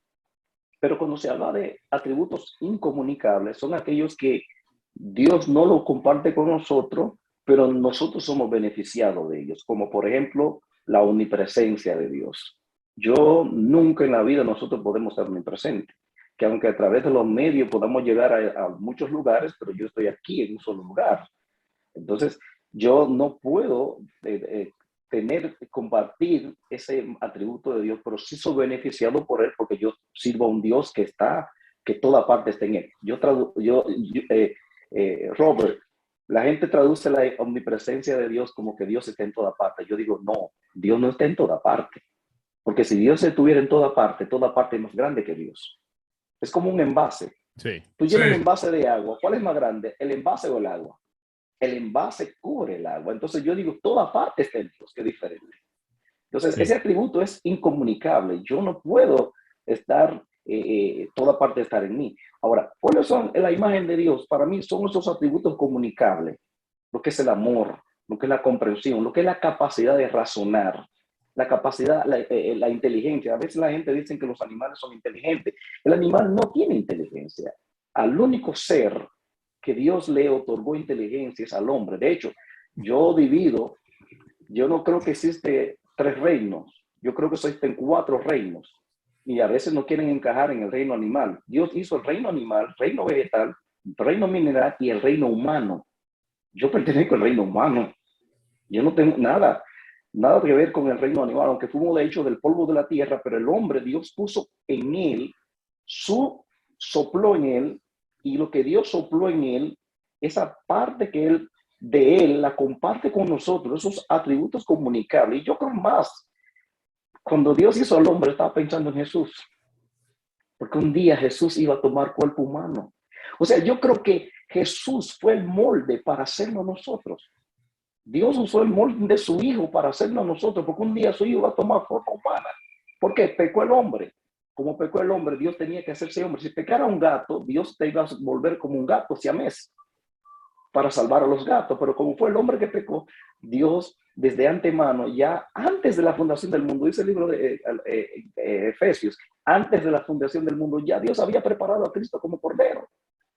pero cuando se habla de atributos incomunicables, son aquellos que Dios no lo comparte con nosotros, pero nosotros somos beneficiados de ellos, como por ejemplo la omnipresencia de Dios. Yo nunca en la vida nosotros podemos ser omnipresentes, que aunque a través de los medios podamos llegar a muchos lugares, pero yo estoy aquí en un solo lugar. Entonces, yo no puedo compartir ese atributo de Dios, pero sí soy beneficiado por él porque yo sirvo a un Dios que toda parte está en él. Robert, la gente traduce la omnipresencia de Dios como que Dios está en toda parte. Yo digo, no, Dios no está en toda parte. Porque si Dios estuviera en toda parte es más grande que Dios. Es como un envase. Sí. Tú Sí, llenas un envase de agua. ¿Cuál es más grande? ¿El envase o el agua? El envase cubre el agua. Entonces yo digo, toda parte está en Dios, qué diferente. Entonces Sí. ese atributo es incomunicable. Yo no puedo estar, toda parte estar en mí. Ahora, ¿cuáles son la imagen de Dios? Para mí son esos atributos comunicables. Lo que es el amor, lo que es la comprensión, lo que es la capacidad de razonar, la capacidad, la inteligencia. A veces la gente dice que los animales son inteligentes. El animal no tiene inteligencia. Al único ser que Dios le otorgó inteligencia es al hombre. De hecho, yo no creo que existe 3 reinos, yo creo que existen 4 reinos y a veces no quieren encajar en el reino animal. Dios hizo el reino animal, reino vegetal, reino mineral y el reino humano. Yo pertenezco al reino humano, yo no tengo nada que ver con el reino animal, aunque fuimos de hecho del polvo de la tierra, pero el hombre, Dios puso en él, sopló en él, y lo que Dios sopló en él, esa parte de él la comparte con nosotros, esos atributos comunicables. Y yo creo más, cuando Dios hizo al hombre, estaba pensando en Jesús, porque un día Jesús iba a tomar cuerpo humano. O sea, yo creo que Jesús fue el molde para hacernos nosotros. Dios usó el molde de su hijo para hacernos nosotros, porque un día su hijo va a tomar forma humana. ¿Por qué? Pecó el hombre. Como pecó el hombre, Dios tenía que hacerse hombre. Si pecara un gato, Dios te iba a volver como un gato siamés para salvar a los gatos. Pero como fue el hombre que pecó, Dios desde antemano, ya antes de la fundación del mundo, dice el libro de Efesios, antes de la fundación del mundo, ya Dios había preparado a Cristo como cordero.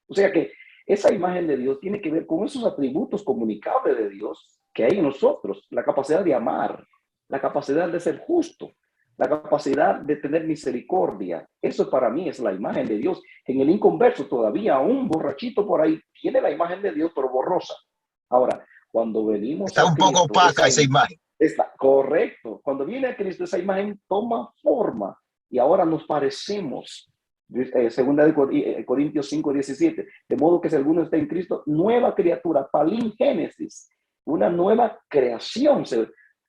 O sea que esa imagen de Dios tiene que ver con esos atributos comunicables de Dios que hay en nosotros, la capacidad de amar, la capacidad de ser justo, la capacidad de tener misericordia. Eso para mí es la imagen de Dios. En el inconverso todavía un borrachito por ahí tiene la imagen de Dios, pero borrosa. Ahora, cuando venimos Está a un poco Cristo, opaca esa imagen. está correcto. Cuando viene a Cristo, esa imagen toma forma y ahora nos parecemos. Segunda de Corintios 5:17, de modo que si alguno está en Cristo, nueva criatura, palingénesis, una nueva creación.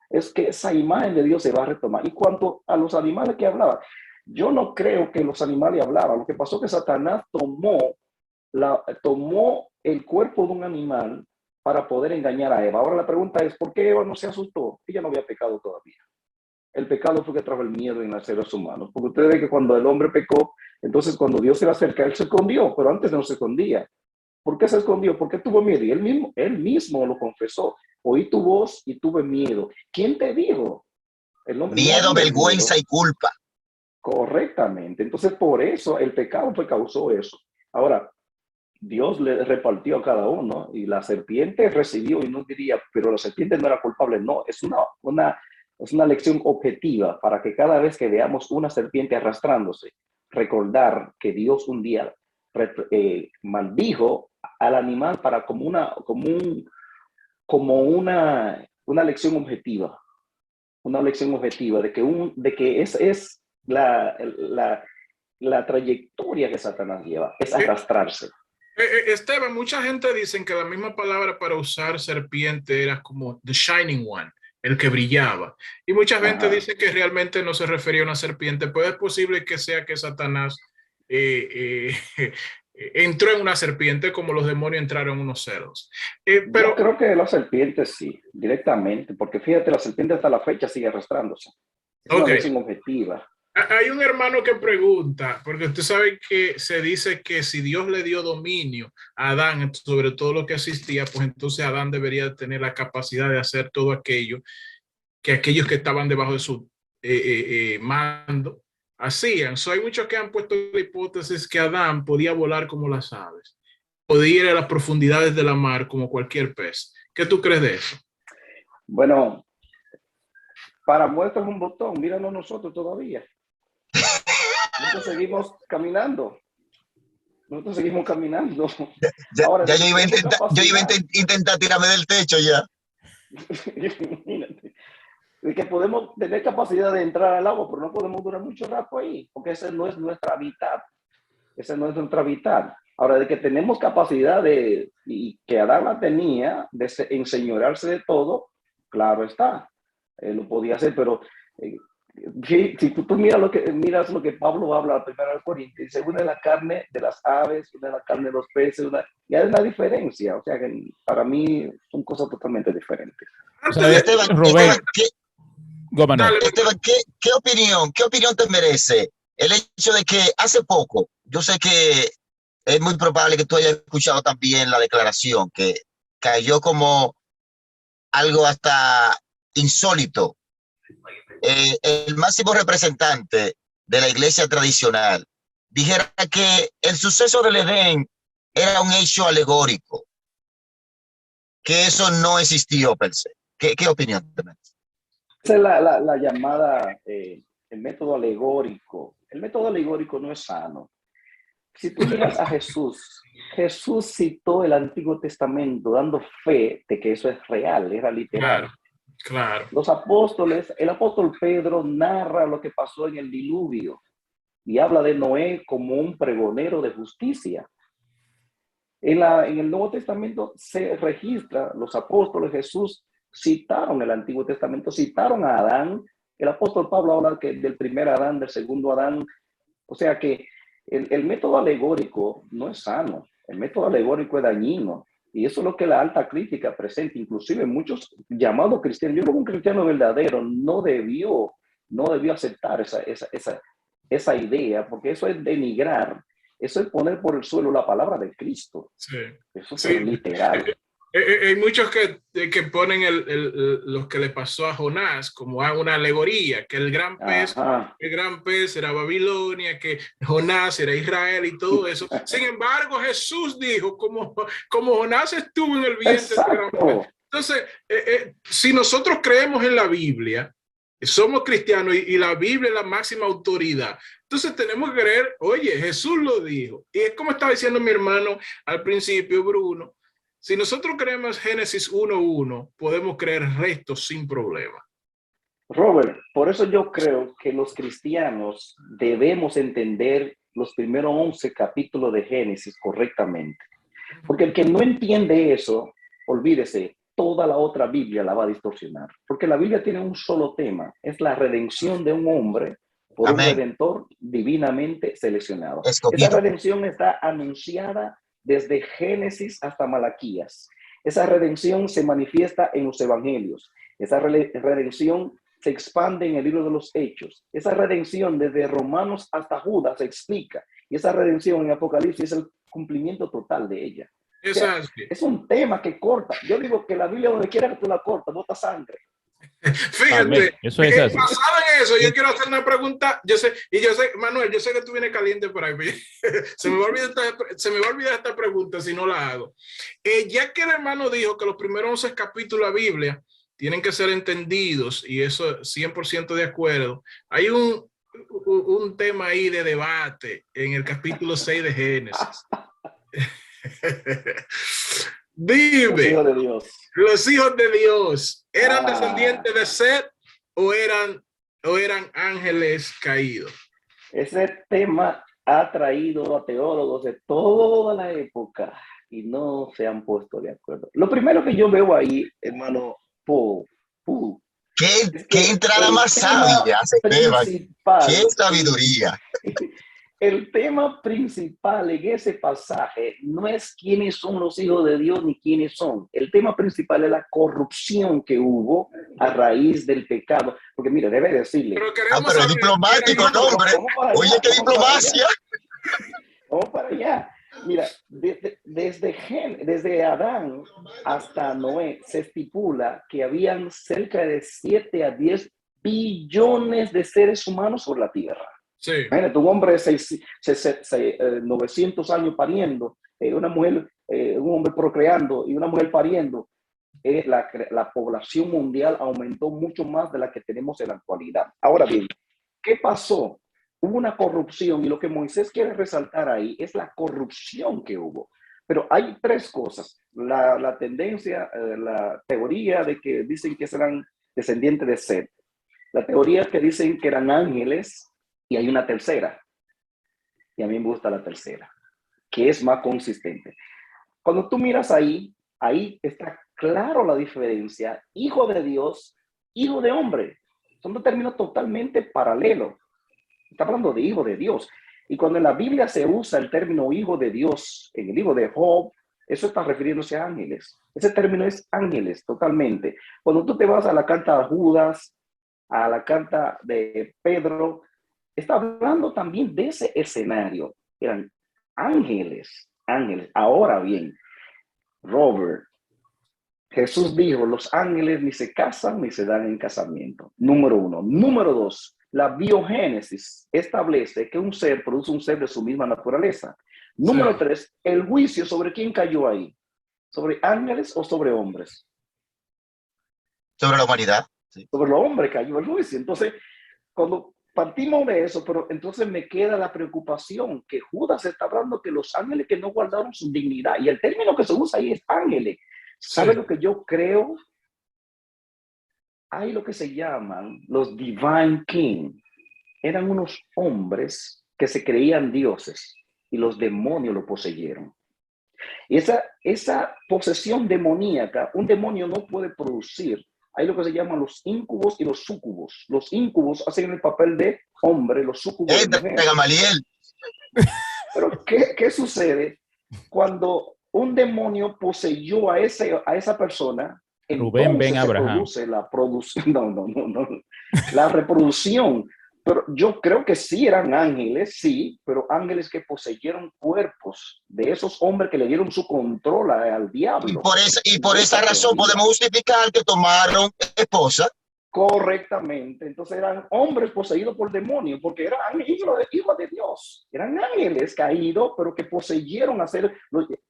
Es que esa imagen de Dios se va a retomar. Y cuanto a los animales que hablaban, yo no creo que los animales hablaban. Lo que pasó es que Satanás tomó el cuerpo de un animal para poder engañar a Eva. Ahora la pregunta es, ¿por qué Eva no se asustó? Ella no había pecado todavía. El pecado fue que trajo el miedo en los seres humanos. Porque ustedes ven que cuando el hombre pecó, entonces cuando Dios se le acerca, él se escondió, pero antes no se escondía. ¿Por qué se escondió? Porque tuvo miedo. Y él mismo lo confesó. Oí tu voz y tuve miedo. ¿Quién te dijo? El hombre, Miedo, no, vergüenza miedo. y culpa. Correctamente. Entonces, por eso el pecado fue causó eso. Ahora, Dios le repartió a cada uno y la serpiente recibió, y no diría, pero la serpiente no era culpable. No, es una lección objetiva para que cada vez que veamos una serpiente arrastrándose, recordar que Dios un día maldijo al animal para como una lección objetiva. Una lección objetiva de que es la trayectoria que Satanás lleva, es arrastrarse. Esteban, mucha gente dice que la misma palabra para usar serpiente era como the shining one, el que brillaba. Y mucha gente dice que realmente no se refería a una serpiente, pero es posible que sea que Satanás entró en una serpiente como los demonios entraron en unos cerdos. Pero yo creo que la serpiente sí, directamente, porque fíjate, la serpiente hasta la fecha sigue arrastrándose. Es una lección objetiva. Hay un hermano que pregunta, porque usted sabe que se dice que si Dios le dio dominio a Adán sobre todo lo que existía, pues entonces Adán debería tener la capacidad de hacer todo aquello que aquellos que estaban debajo de su mando hacían. Hay muchos que han puesto la hipótesis que Adán podía volar como las aves, podía ir a las profundidades de la mar como cualquier pez. ¿Qué tú crees de eso? Bueno, para muestras un botón, míranos nosotros todavía. Nosotros seguimos caminando. Ahora, yo iba a intentar tirarme del techo ya. De que podemos tener capacidad de entrar al agua, pero no podemos durar mucho rato ahí, porque ese no es nuestra hábitat. Ahora, de que tenemos capacidad y que Adán la tenía, de enseñorearse de todo, claro está. Lo podía hacer, pero si tú miras lo que Pablo habla a 1 Corintios, dice, una de la carne de las aves, una de la carne de los peces, ya es la diferencia. O sea, que para mí son cosas totalmente diferentes. Esteban, ¿qué opinión te merece el hecho de que hace poco, yo sé que es muy probable que tú hayas escuchado también la declaración, que cayó como algo hasta insólito? El máximo representante de la iglesia tradicional dijera que el suceso del Edén era un hecho alegórico, que eso no existió per se. ¿Qué opinión te merece? Esa es la llamada, el método alegórico. El método alegórico no es sano. Si tú miras a Jesús citó el Antiguo Testamento dando fe de que eso es real, era literal. Claro. Los apóstoles, el apóstol Pedro narra lo que pasó en el diluvio y habla de Noé como un pregonero de justicia. En el Nuevo Testamento se registra, los apóstoles Jesús citaron el Antiguo Testamento, citaron a Adán. El apóstol Pablo habla del primer Adán, del segundo Adán. O sea que el método alegórico no es sano, el método alegórico es dañino. Y eso es lo que la alta crítica presenta, inclusive muchos llamados cristianos. Yo creo que un cristiano verdadero no debió aceptar esa idea, porque eso es denigrar, eso es poner por el suelo la palabra de Cristo. Sí. Eso es literal. Hay muchos que ponen lo que le pasó a Jonás como una alegoría, que el gran pez era Babilonia, que Jonás era Israel y todo eso. Sin embargo, Jesús dijo, como Jonás estuvo en el vientre del gran pez. Entonces, si nosotros creemos en la Biblia, somos cristianos y la Biblia es la máxima autoridad, entonces tenemos que creer, oye, Jesús lo dijo. Y es como estaba diciendo mi hermano al principio, Bruno. Si nosotros creemos Génesis 1:1, podemos creer restos sin problema. Robert, por eso yo creo que los cristianos debemos entender los primeros 11 capítulos de Génesis correctamente. Porque el que no entiende eso, olvídese, toda la otra Biblia la va a distorsionar. Porque la Biblia tiene un solo tema, es la redención de un hombre por un redentor divinamente seleccionado. Esa redención está anunciada desde Génesis hasta Malaquías. Esa redención se manifiesta en los evangelios. Esa redención se expande en el libro de los Hechos. Esa redención desde Romanos hasta Judas se explica. Y esa redención en Apocalipsis es el cumplimiento total de ella. O sea, es un tema que corta. Yo digo que la Biblia, donde quiera que tú la cortas, bota sangre. Fíjate, eso es así. basado en eso, yo quiero hacer una pregunta. Yo sé, Manuel, yo sé que tú vienes caliente por ahí. Se me va a olvidar esta pregunta si no la hago. Ya que el hermano dijo que los primeros 11 capítulos de la Biblia tienen que ser entendidos, y eso 100% de acuerdo, hay un tema ahí de debate en el capítulo 6 de Génesis. Dime, Los hijos de Dios. ¿los hijos de Dios eran descendientes de Set o eran ángeles caídos? Ese tema ha traído a teólogos de toda la época y no se han puesto de acuerdo. Lo primero que yo veo ahí, hermano ¿Qué entrada más sabia, Esteban? ¡Qué sabiduría! El tema principal en ese pasaje no es quiénes son los hijos de Dios ni quiénes son. El tema principal es la corrupción que hubo a raíz del pecado. Porque mire, debe decirle. Pero es diplomático, ¿no, hombre? Oye, qué diplomacia. Vamos para allá. Mira, desde Adán hasta Noé se estipula que habían cerca de 7 a 10 billones de seres humanos sobre la tierra. Sí. Imagínate, un hombre de 900 años pariendo, una mujer, un hombre procreando y una mujer pariendo. La población mundial aumentó mucho más de la que tenemos en la actualidad. Ahora bien, ¿qué pasó? Hubo una corrupción, y lo que Moisés quiere resaltar ahí es la corrupción que hubo. Pero hay 3 cosas. La tendencia, la teoría de que dicen que serán descendientes de Set. La teoría que dicen que eran ángeles. Y hay una tercera, y a mí me gusta la tercera, que es más consistente. Cuando tú miras ahí está claro la diferencia. Hijo de Dios, hijo de hombre. Son 2 términos totalmente paralelos. Está hablando de hijo de Dios. Y cuando en la Biblia se usa el término hijo de Dios, en el libro de Job, eso está refiriéndose a ángeles. Ese término es ángeles totalmente. Cuando tú te vas a la carta de Judas, a la carta de Pedro, está hablando también de ese escenario. Eran ángeles. Ahora bien, Robert, Jesús dijo, los ángeles ni se casan ni se dan en casamiento. Número 1. Número 2, la biogénesis establece que un ser produce un ser de su misma naturaleza. Número 3, el juicio sobre quién cayó ahí. ¿Sobre ángeles o sobre hombres? Sobre la humanidad. Sí. Sobre los hombres cayó el juicio. Entonces, cuando partimos de eso, pero entonces me queda la preocupación que Judas está hablando que los ángeles que no guardaron su dignidad, y el término que se usa ahí es ángeles. ¿Sabe lo que yo creo? Hay lo que se llaman los Divine King. Eran unos hombres que se creían dioses y los demonios lo poseyeron. Y esa posesión demoníaca, un demonio no puede producir. Hay lo que se llaman los íncubos y los súcubos. Los íncubos hacen el papel de hombre, los súcubos de mujer. Gamaliel. Pero ¿qué sucede cuando un demonio poseyó a esa persona? Rubén Ben Abraham. La reproducción. Pero yo creo que sí eran ángeles, sí, pero ángeles que poseyeron cuerpos de esos hombres que le dieron su control al diablo. Y por esa razón podemos justificar que tomaron esposa. Correctamente. Entonces eran hombres poseídos por demonios, porque eran hijos de Dios. Eran ángeles caídos, pero que poseyeron a ser...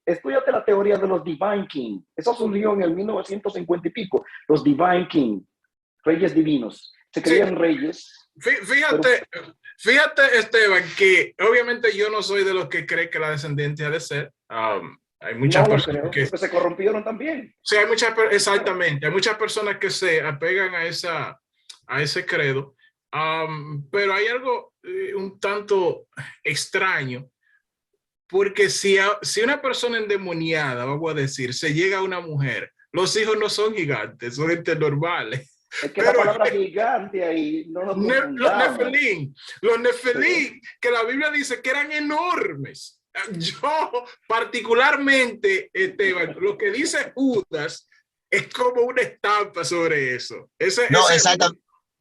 Estudiate la teoría de los Divine King. Eso surgió en el 1950 y pico. Los Divine King, reyes divinos. Se creían reyes. Fíjate, Esteban, que obviamente yo no soy de los que cree que la descendencia de Set. Hay muchas personas que se corrompieron también. Sí, exactamente. Hay muchas personas que se apegan a ese credo. Pero hay algo un tanto extraño, porque si una persona endemoniada, vamos a decir, se llega a una mujer, los hijos no son gigantes, son gente normales. Es que la palabra gigante ahí no nos los Nefelín, que la Biblia dice que eran enormes. Yo particularmente, Esteban, lo que dice Judas es como una estampa sobre eso.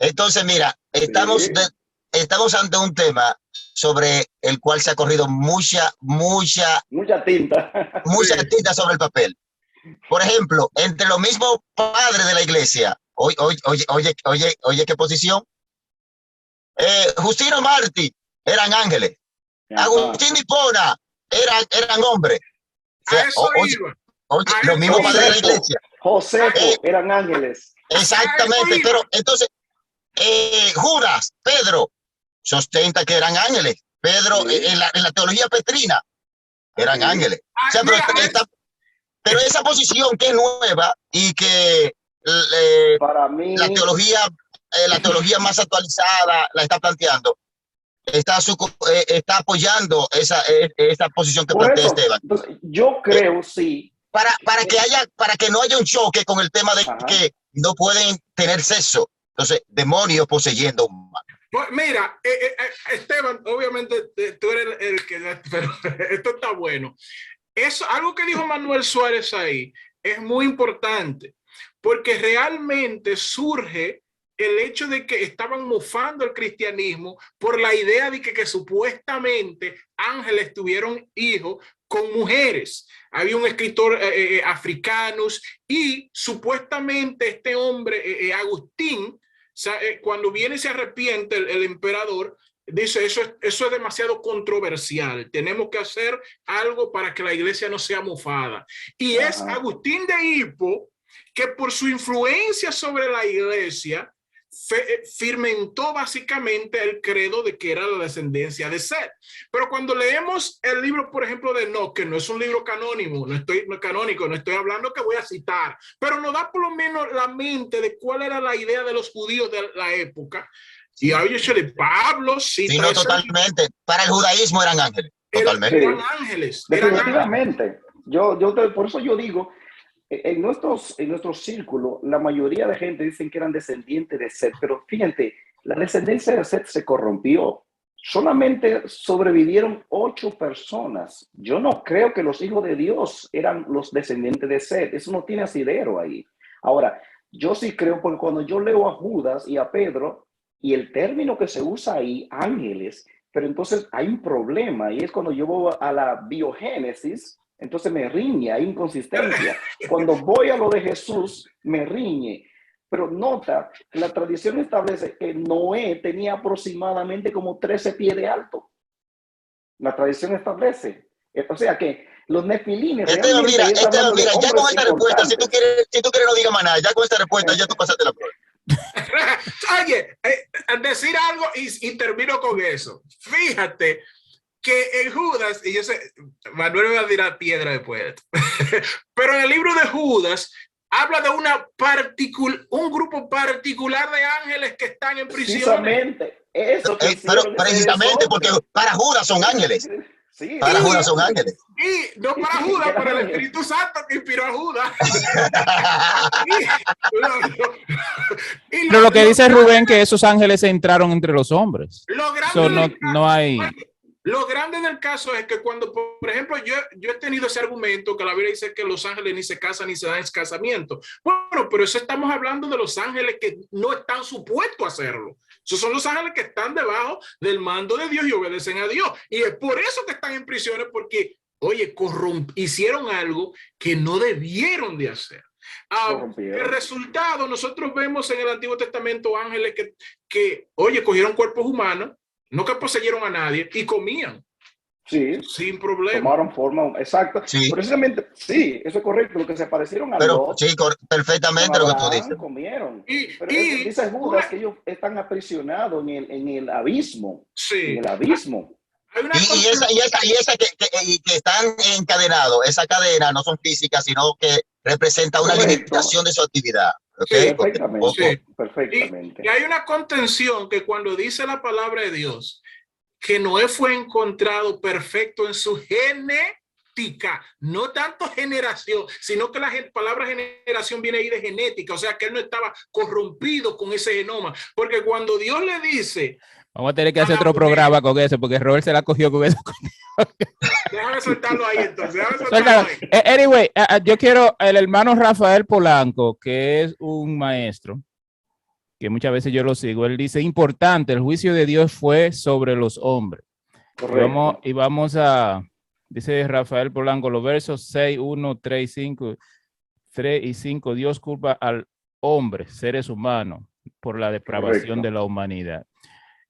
Entonces, mira, estamos ante un tema sobre el cual se ha corrido mucha tinta. tinta sobre el papel. Por ejemplo, entre los mismos padres de la iglesia, oye, qué posición. Justino Martí eran ángeles. Agustín Hipona eran hombres. O sea, los mismos padres de la iglesia. Josefo eran ángeles. Exactamente, pero entonces Judas, Pedro, sostenta que eran ángeles. Pedro, en la teología petrina, eran ángeles. O sea, pero esa posición que es nueva y que para mí, la teología más actualizada la está planteando, está apoyando esa posición que plantea Esteban. Entonces, yo creo, para que no haya un choque con el tema de que no pueden tener sexo. Entonces, demonios poseyendo un humano. Pues mira, Esteban, obviamente tú eres el que, pero esto está bueno. Eso, algo que dijo Manuel Suárez ahí es muy importante, porque realmente surge el hecho de que estaban mofando el cristianismo por la idea de que supuestamente ángeles tuvieron hijos con mujeres. Había un escritor africanos y supuestamente este hombre, Agustín, cuando viene y se arrepiente el emperador, dice, eso es demasiado controversial. Tenemos que hacer algo para que la iglesia no sea mofada. Y es Agustín de Hippo que por su influencia sobre la iglesia firmentó básicamente el credo de que era la descendencia de Set. Pero cuando leemos el libro, por ejemplo, de Enoch, que no es un libro canónico, no estoy hablando que voy a citar, pero nos da por lo menos la mente de cuál era la idea de los judíos de la época. Y hay hecho de Pablo, sí, no, totalmente. Para el judaísmo eran ángeles. Totalmente. Eran ángeles. Definitivamente. Por eso yo digo, en nuestro círculo, la mayoría de gente dicen que eran descendientes de Set, pero fíjate, la descendencia de Set se corrompió. Solamente sobrevivieron 8 personas. Yo no creo que los hijos de Dios eran los descendientes de Set. Eso no tiene asidero ahí. Ahora, yo sí creo, porque cuando yo leo a Judas y a Pedro, y el término que se usa ahí, ángeles, pero entonces hay un problema, y es cuando yo voy a la biogénesis, entonces me riñe, hay inconsistencia. Cuando voy a lo de Jesús, me riñe. Pero nota, la tradición establece que Noé tenía aproximadamente como 13 pies de alto. La tradición establece. O sea que los nefilines... Esteban, mira, ya con esta respuesta, si tú quieres no diga más nada, ya con esta respuesta ya tú pasaste la prueba. Oye, decir algo y termino con eso. Fíjate que en Judas, y yo sé, Manuel me va a tirar piedra después, pero en el libro de Judas habla de un grupo particular de ángeles que están en prisión. Precisamente porque para Judas son ángeles. Sí, para Judas son ángeles. Y no para Judas, para el Espíritu Santo que inspiró a Judas. Pero lo que dice Rubén que esos ángeles entraron entre los hombres. No hay... Lo grande del caso es que cuando, por ejemplo, yo he tenido ese argumento que la Biblia dice que los ángeles ni se casan ni se dan casamiento. Bueno, pero eso estamos hablando de los ángeles que no están supuestos a hacerlo. Esos son los ángeles que están debajo del mando de Dios y obedecen a Dios. Y es por eso que están en prisiones, porque, oye, hicieron algo que no debieron de hacer. El resultado, nosotros vemos en el Antiguo Testamento ángeles que oye, cogieron cuerpos humanos, no que poseyeron a nadie, y comían. Sí. Sin problema. Tomaron forma, exacto. Sí. Precisamente, sí, eso es correcto. Lo que se parecieron a Lot, sí, perfectamente lo que tú dices. Comieron. Pero dice Judas que ellos están aprisionados en el abismo. Sí. En el abismo. Y esa que están encadenados, esa cadena no son físicas, sino que representa una limitación de su actividad. ¿Okay? Sí, perfectamente. Perfectamente. Y hay una contención que cuando dice la palabra de Dios, que Noé fue encontrado perfecto en su genética, no tanto generación, sino que la palabra generación viene ahí de genética, o sea que él no estaba corrompido con ese genoma, porque cuando Dios le dice... Vamos a tener que hacer otro programa con eso, porque Robert se la cogió con eso. Déjame soltarlo ahí entonces. Anyway, yo quiero el hermano Rafael Polanco, que es un maestro, que muchas veces yo lo sigo. Él dice, importante, el juicio de Dios fue sobre los hombres. Y vamos a, dice Rafael Polanco, los versos 6, 1, 3, 5, 3 y 5, Dios culpa al hombre, seres humanos, por la depravación de la humanidad.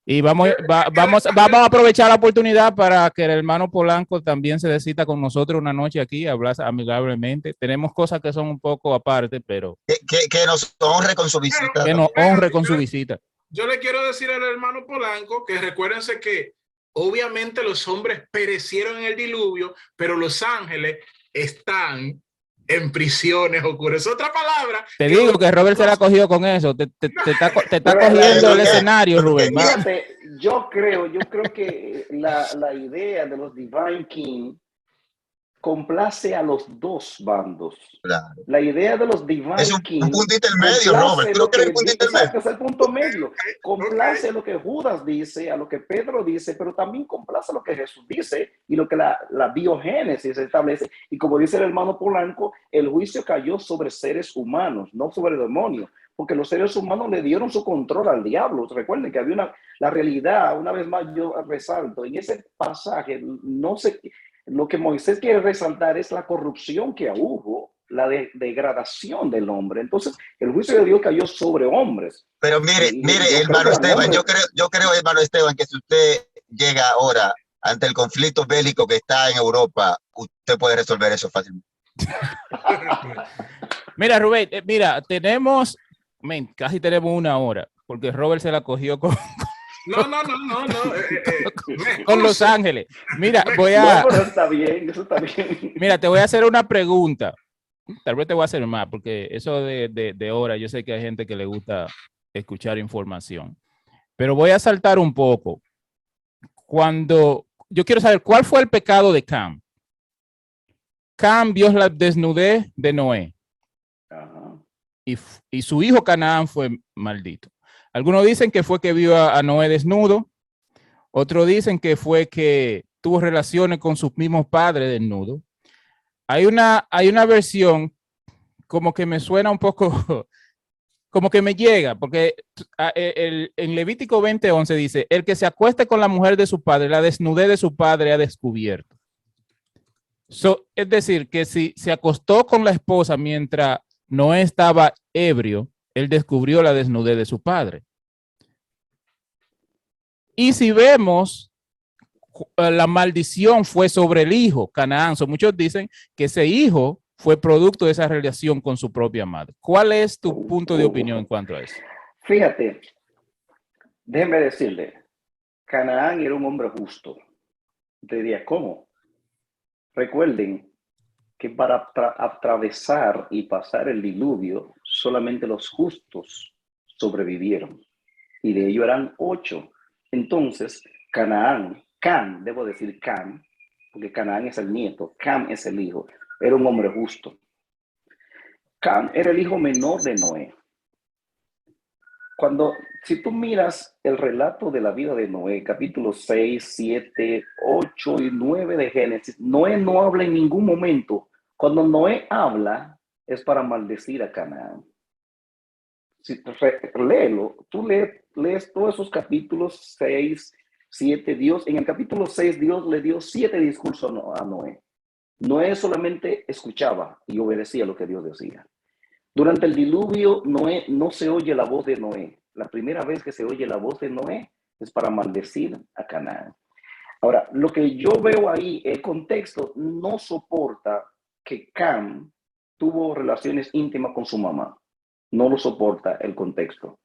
Y vamos a aprovechar la oportunidad para que el hermano Polanco también se descita con nosotros una noche aquí, hablar amigablemente. Tenemos cosas que son un poco aparte, pero... Que nos honre con su visita. Que nos honre con su visita. Yo le quiero decir al hermano Polanco que recuérdense que obviamente los hombres perecieron en el diluvio, pero los ángeles están en prisiones oscuras. Otra palabra. Te digo que Robert se la ha cogido con eso. Te está cogiendo el escenario, Rubén. Fíjate, yo creo que la idea de los Divine King complace a los dos bandos. Claro. La idea de los Divine King es un puntito en medio, Robert. ¿Tú no crees un puntito en medio? Es el punto medio. Complace lo que Judas dice, a lo que Pedro dice, pero también complace lo que Jesús dice y lo que la biogénesis establece. Y como dice el hermano Polanco, el juicio cayó sobre seres humanos, no sobre demonios, porque los seres humanos le dieron su control al diablo. Recuerden que había la realidad, una vez más yo resalto, en ese pasaje no sé. Lo que Moisés quiere resaltar es la corrupción que hubo, la degradación del hombre. Entonces, el juicio de Dios cayó sobre hombres. Pero mire, hermano Esteban, yo creo, hermano Esteban, que si usted llega ahora ante el conflicto bélico que está en Europa, usted puede resolver eso fácilmente. Mira, Rubén, casi tenemos una hora, porque Robert se la cogió con... No. Con Los Ángeles. Mira, No, pero está bien, eso está bien. Mira, te voy a hacer una pregunta. Tal vez te voy a hacer más, porque eso de hora, yo sé que hay gente que le gusta escuchar información. Pero voy a saltar un poco. Yo quiero saber, ¿cuál fue el pecado de Cam? Cam vio la desnudez de Noé. Ajá. Y su hijo Canaán fue maldito. Algunos dicen que fue que vio a Noé desnudo. Otros dicen que fue que tuvo relaciones con sus mismos padres desnudos. Hay una versión como que me suena un poco, como que me llega, porque en Levítico 20:11 dice, el que se acueste con la mujer de su padre, la desnudez de su padre ha descubierto. Es decir, que si se acostó con la esposa mientras Noé estaba ebrio, él descubrió la desnudez de su padre. Y si vemos, la maldición fue sobre el hijo, Canaán. Muchos dicen que ese hijo fue producto de esa relación con su propia madre. ¿Cuál es tu punto de opinión en cuanto a eso? Fíjate, déjeme decirle, Canaán era un hombre justo. Te diría, ¿cómo? Recuerden que para atravesar y pasar el diluvio, solamente los justos sobrevivieron. Y de ellos eran 8. Entonces, Cam, debo decir Cam, porque Canaán es el nieto, Cam es el hijo, era un hombre justo. Cam era el hijo menor de Noé. Si tú miras el relato de la vida de Noé, capítulos 6, 7, 8 y 9 de Génesis, Noé no habla en ningún momento. Cuando Noé habla, es para maldecir a Canaán. Léelo, tú lees todos esos capítulos 6, 7, en el capítulo 6 Dios le dio 7 discursos a Noé. Noé solamente escuchaba y obedecía lo que Dios decía. Durante el diluvio, Noé no se oye la voz de Noé. La primera vez que se oye la voz de Noé es para maldecir a Canaán. Ahora, lo que yo veo ahí, el contexto no soporta que Cam tuvo relaciones íntimas con su mamá. No lo soporta el contexto.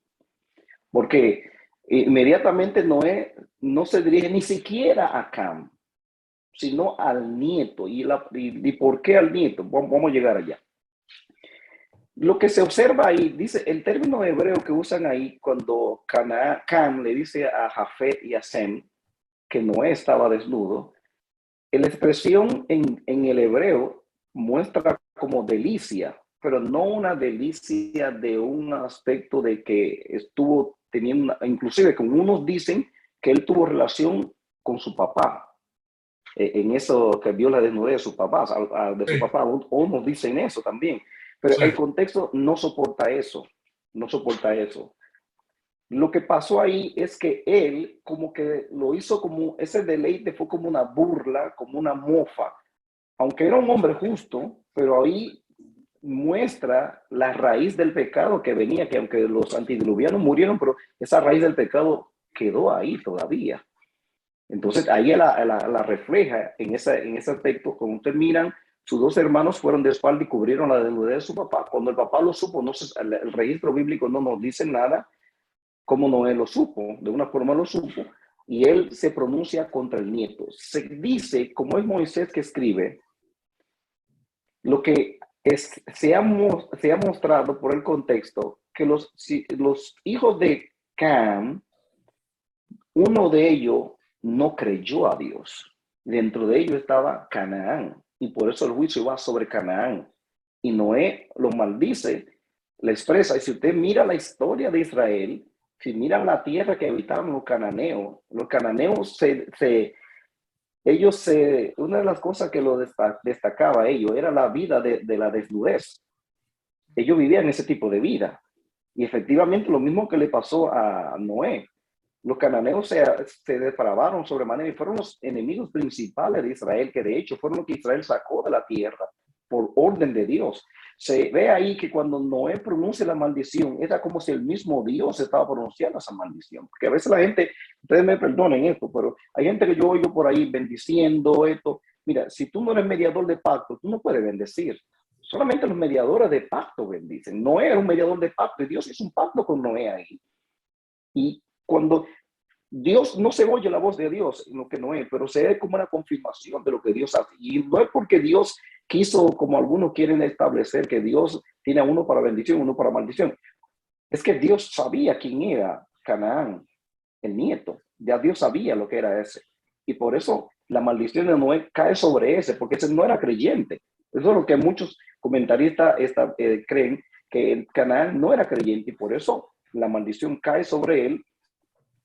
Porque inmediatamente Noé no se dirige ni siquiera a Cam, sino al nieto. ¿Y por qué al nieto? Vamos a llegar allá. Lo que se observa ahí, dice el término hebreo que usan ahí cuando Cam le dice a Jafet y a Sem que Noé estaba desnudo, la expresión en el hebreo muestra como delicia, pero no una delicia de un aspecto de que estuvo teniendo, inclusive como unos dicen que él tuvo relación con su papá, en eso que vio la desnudez de su papá, unos dicen eso también. Pero sí. El contexto no soporta eso, Lo que pasó ahí es que él como que lo hizo como, ese deleite fue como una burla, como una mofa, aunque era un hombre justo, pero ahí muestra la raíz del pecado que venía, que aunque los antediluvianos murieron, pero esa raíz del pecado quedó ahí todavía. Entonces ahí la refleja en ese aspecto. Cuando ustedes miran, sus dos hermanos fueron de espalda y cubrieron la desnudez de su papá. Cuando el papá lo supo, no el registro bíblico no nos dice nada, como Noé lo supo, de una forma lo supo, y él se pronuncia contra el nieto. Se dice, como es Moisés que escribe, lo que se ha mostrado por el contexto, que los hijos de Cam, uno de ellos no creyó a Dios. Dentro de ellos estaba Canaán, y por eso el juicio va sobre Canaán. Y Noé lo maldice, le expresa. Y si usted mira la historia de Israel, si miran la tierra que habitaban los cananeos una de las cosas que lo destacaba a ellos era la vida de la desnudez. Ellos vivían ese tipo de vida. Y efectivamente lo mismo que le pasó a Noé. Los cananeos se depravaron sobremanera y fueron los enemigos principales de Israel, que de hecho fueron los que Israel sacó de la tierra por orden de Dios. Se ve ahí que cuando Noé pronuncia la maldición, era como si el mismo Dios estaba pronunciando esa maldición. Porque a veces la gente, ustedes me perdonen esto, pero hay gente que yo oigo por ahí bendiciendo esto. Mira, si tú no eres mediador de pacto, tú no puedes bendecir. Solamente los mediadores de pacto bendicen. Noé era un mediador de pacto y Dios hizo un pacto con Noé ahí. Y cuando Dios no se oye la voz de Dios en lo que no es, pero se ve como una confirmación de lo que Dios hace. Y no es porque Dios quiso, como algunos quieren establecer, que Dios tiene a uno para bendición, uno para maldición. Es que Dios sabía quién era Canaán, el nieto. Ya Dios sabía lo que era ese. Y por eso la maldición de Noé cae sobre ese, porque ese no era creyente. Eso es lo que muchos comentaristas creen, que Canaán no era creyente y por eso la maldición cae sobre él.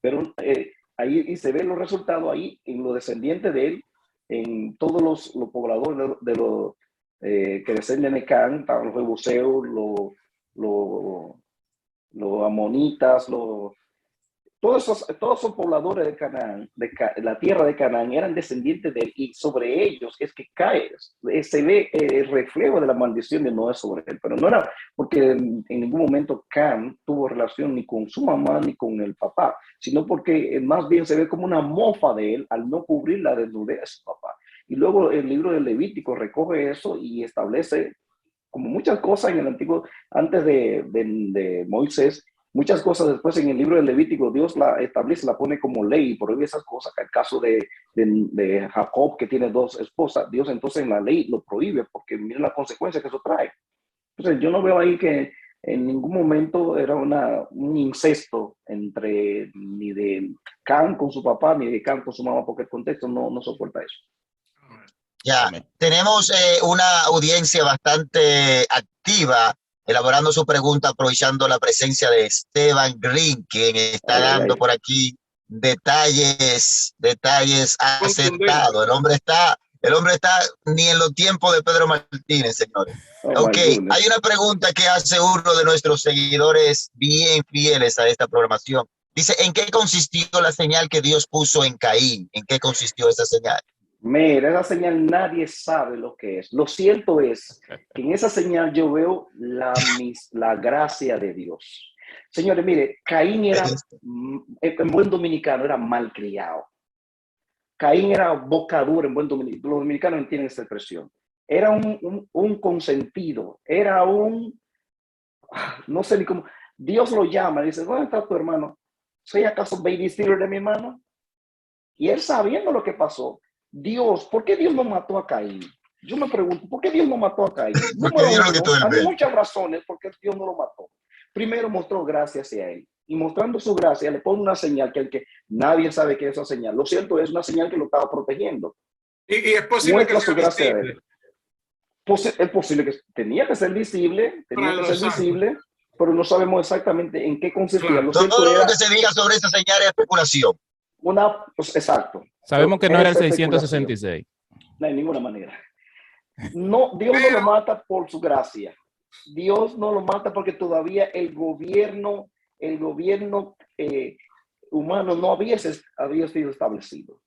Pero ahí y se ven los resultados ahí en los descendientes de él, en todos los pobladores de los que descienden de Can, estaban los jebuseos, los amonitas, todos esos pobladores de Canaán, la tierra de Canaán, eran descendientes de él, y sobre ellos es que cae, se ve el reflejo de la maldición de Noé sobre él, pero no era porque en ningún momento Cam tuvo relación ni con su mamá ni con el papá, sino porque más bien se ve como una mofa de él al no cubrir la desnudez de su papá. Y luego el libro del Levítico recoge eso y establece, como muchas cosas en el antiguo, antes de Moisés, muchas cosas después en el libro del Levítico, Dios la establece, la pone como ley y prohíbe esas cosas. El caso de Jacob, que tiene dos esposas, Dios entonces en la ley lo prohíbe porque mira la consecuencia que eso trae. Entonces yo no veo ahí que en ningún momento era un incesto entre ni de Can con su papá ni de Can con su mamá, porque el contexto no soporta eso. Ya, tenemos una audiencia bastante activa elaborando su pregunta, aprovechando la presencia de Esteban Green, quien está dando por aquí detalles aceptados. El hombre está ni en los tiempos de Pedro Martínez, señores. Ok, hay una pregunta que hace uno de nuestros seguidores bien fieles a esta programación. Dice, ¿en qué consistió la señal que Dios puso en Caín? ¿En qué consistió esa señal? Mira, esa señal nadie sabe lo que es. Lo cierto es que en esa señal yo veo la gracia de Dios. Señores, mire, Caín era, en buen dominicano, era malcriado. Caín era boca dura en buen dominicano. Los dominicanos entienden esta expresión. Era un consentido, era no sé ni cómo. Dios lo llama, dice, ¿dónde está tu hermano? ¿Soy acaso babysitter de mi hermano? Y él sabiendo lo que pasó, Dios, ¿por qué Dios no mató a Caín? Yo me pregunto, ¿por qué Dios no mató a Caín? Número uno, hay muchas razones por qué Dios no lo mató. Primero, mostró gracia hacia él. Y mostrando su gracia, le pone una señal que nadie sabe qué es esa señal. Lo cierto es una señal que lo estaba protegiendo. Y es posible muestra que sea su gracia visible. de él. Es posible que tenía que ser visible, pero no sabemos exactamente en qué consistía. Claro. Lo cierto Todo era lo que se diga sobre esa señal es especulación. Exacto. Sabemos que no era el 666. No hay ninguna manera. No, Dios no lo mata por su gracia. Dios no lo mata porque todavía el gobierno el gobierno humano no había sido establecido.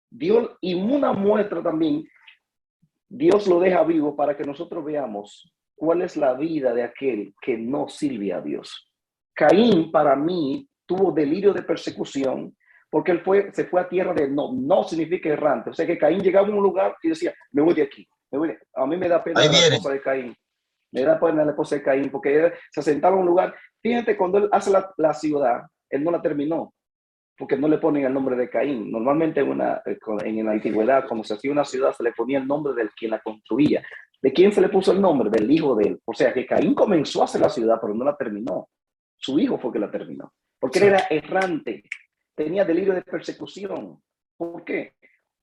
Dios, y una muestra también, Dios lo deja vivo para que nosotros veamos cuál es la vida de aquel que no sirve a Dios. Caín, para mí, tuvo delirio de persecución porque él se fue a tierra de no significa errante. O sea que Caín llegaba a un lugar y decía, me voy de aquí. A mí me da pena la esposa de Caín. Me da pena la esposa de Caín porque se sentaba en un lugar. Fíjate, cuando él hace la ciudad, él no la terminó porque no le ponen el nombre de Caín. Normalmente en la antigüedad, cuando se hacía una ciudad, se le ponía el nombre del que la construía. ¿De quién se le puso el nombre? Del hijo de él. O sea que Caín comenzó a hacer la ciudad, pero no la terminó. Su hijo fue que la terminó. Porque él era errante. Tenía delirio de persecución. ¿Por qué?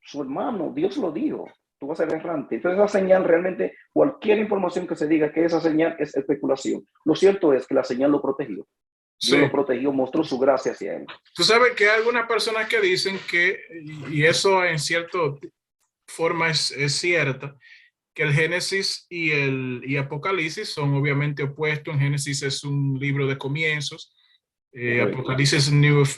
Su hermano, Dios lo dijo, tú vas a ser errante. Entonces esa señal realmente, cualquier información que se diga que esa señal es especulación. Lo cierto es que la señal lo protegió. Dios lo protegió, mostró su gracia hacia él. Tú sabes que hay algunas personas que dicen que, y eso en cierta forma es cierta, que el Génesis y Apocalipsis son obviamente opuestos. En Génesis es un libro de comienzos, Apocalipsis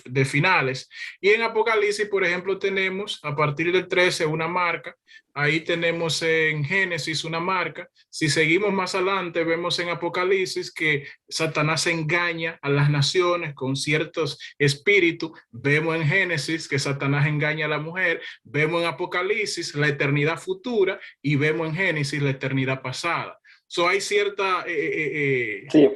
de finales. Y en Apocalipsis, por ejemplo, tenemos a partir del 13 una marca. Ahí tenemos en Génesis una marca. Si seguimos más adelante, vemos en Apocalipsis que Satanás engaña a las naciones con ciertos espíritus. Vemos en Génesis que Satanás engaña a la mujer. Vemos en Apocalipsis la eternidad futura y vemos en Génesis la eternidad pasada. Hay cierta... Sí,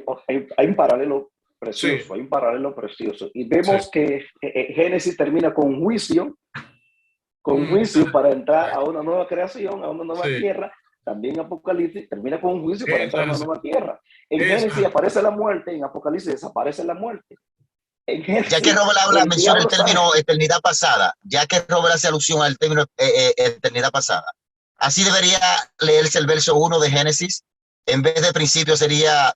hay un paralelo precioso, sí. Hay un paralelo precioso. Y vemos que Génesis termina con juicio, para entrar a una nueva creación, a una nueva tierra. También Apocalipsis termina con un juicio para entrar a una nueva tierra. En Génesis aparece la muerte, en Apocalipsis desaparece la muerte. Ya que Robert habla, menciona el término eternidad pasada, ya que Robert hace alusión al término eternidad pasada, así debería leerse el verso 1 de Génesis. En vez de principio sería,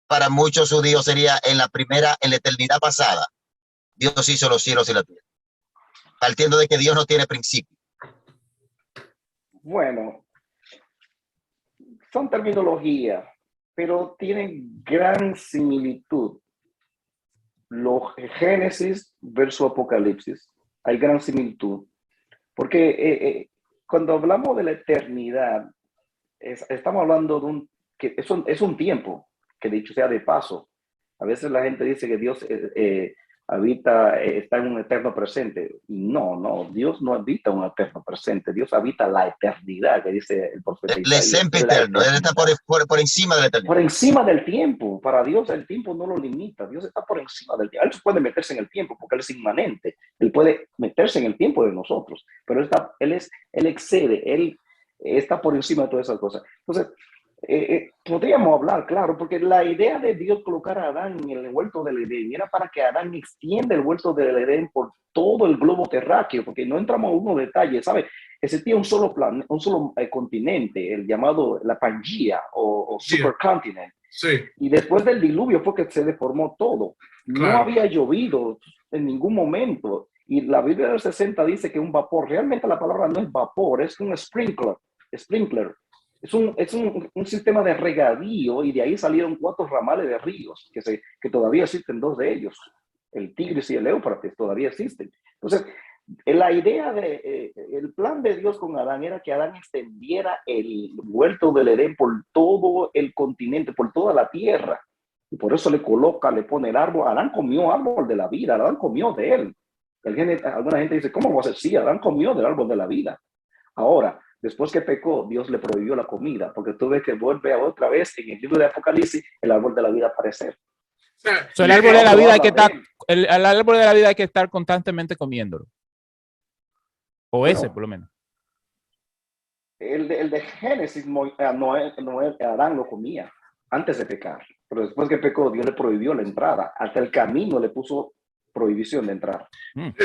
para muchos judíos sería en la eternidad pasada, Dios hizo los cielos y la tierra, partiendo de que Dios no tiene principio. Bueno, son terminologías, pero tienen gran similitud. Los Génesis versus Apocalipsis, hay gran similitud, porque cuando hablamos de la eternidad, estamos hablando de que es un tiempo, que dicho sea de paso, a veces la gente dice que Dios está en un eterno presente. No, Dios no habita un eterno presente, Dios habita la eternidad, que dice el profeta Isaías. Él está por encima de la eternidad. Por encima del tiempo. Para Dios el tiempo no lo limita, Dios está por encima del tiempo. Él puede meterse en el tiempo porque Él es inmanente, Él puede meterse en el tiempo de nosotros, pero Él excede, Él está por encima de todas esas cosas. Entonces, podríamos hablar, claro, porque la idea de Dios colocar a Adán en el huerto del Edén era para que Adán extienda el huerto del Edén por todo el globo terráqueo, porque no entramos a unos detalles, ¿sabes? Existía un solo continente, el llamado la Pangea o supercontinente. Sí. Y después del diluvio fue que se deformó todo. Claro. No había llovido en ningún momento. Y la Biblia del 60 dice que un vapor, realmente la palabra no es vapor, es un sprinkler. Es un sistema de regadío, y de ahí salieron 4 ramales de ríos, que todavía existen 2 de ellos, el Tigris y el Éufrates, todavía existen. Entonces, la idea el plan de Dios con Adán era que Adán extendiera el huerto del Edén por todo el continente, por toda la tierra, y por eso le pone el árbol. Adán comió árbol de la vida, Adán comió de él. Alguna gente dice, ¿cómo va a ser? Sí, Adán comió del árbol de la vida. Ahora, después que pecó, Dios le prohibió la comida, porque tú ves que vuelve otra vez en el libro de Apocalipsis el árbol de la vida a aparecer. El árbol de la vida el árbol de la vida hay que estar constantemente comiéndolo. O ese, por lo menos. El de Génesis, Adán lo comía antes de pecar, pero después que pecó, Dios le prohibió la entrada. Hasta el camino le puso prohibición de entrar.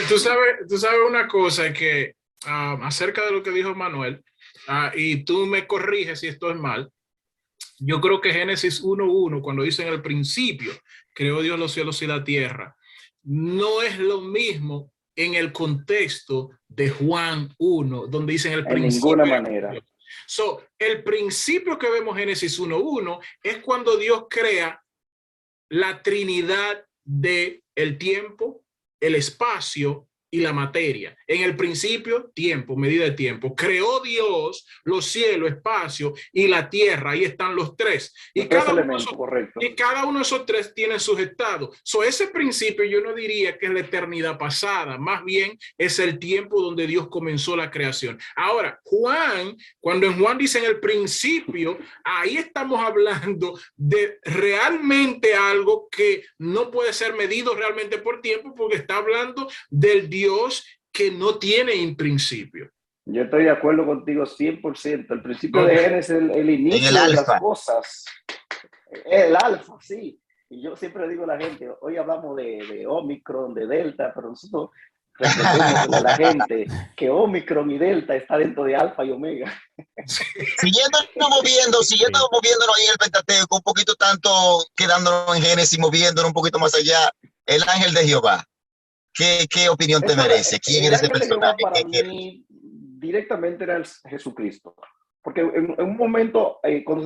Tú sabes una cosa que acerca de lo que dijo Manuel, y tú me corriges si esto es mal. Yo creo que Génesis 1:1, cuando dice en el principio creó Dios los cielos y la tierra, no es lo mismo en el contexto de Juan 1, donde dice en el principio. En ninguna manera. El principio que vemos en Génesis 1:1 es cuando Dios crea la Trinidad de el tiempo, el espacio y la materia. En el principio, tiempo, medida de tiempo. Creó Dios los cielos, espacio y la tierra. Ahí están los tres. Y cada uno de esos tres tiene sus estados. Ese principio yo no diría que es la eternidad pasada, más bien es el tiempo donde Dios comenzó la creación. Ahora, Juan, cuando en Juan dice en el principio, ahí estamos hablando de realmente algo que no puede ser medido realmente por tiempo, porque está hablando del Dios que no tiene un principio. Yo estoy de acuerdo contigo 100%. El principio de Génesis es el inicio de las cosas. El alfa, sí. Y yo siempre digo a la gente, hoy hablamos de Omicron, de Delta, pero nosotros recordemos a la gente que Omicron y Delta está dentro de alfa y omega. Siguiéndonos moviéndonos ahí en el Pentateuco, un poquito tanto quedándonos en Génesis, moviéndonos un poquito más allá, el ángel de Jehová. ¿Qué opinión te merece? ¿Quién es ese personaje? Para mí, directamente era el Jesucristo. Porque en un momento, cuando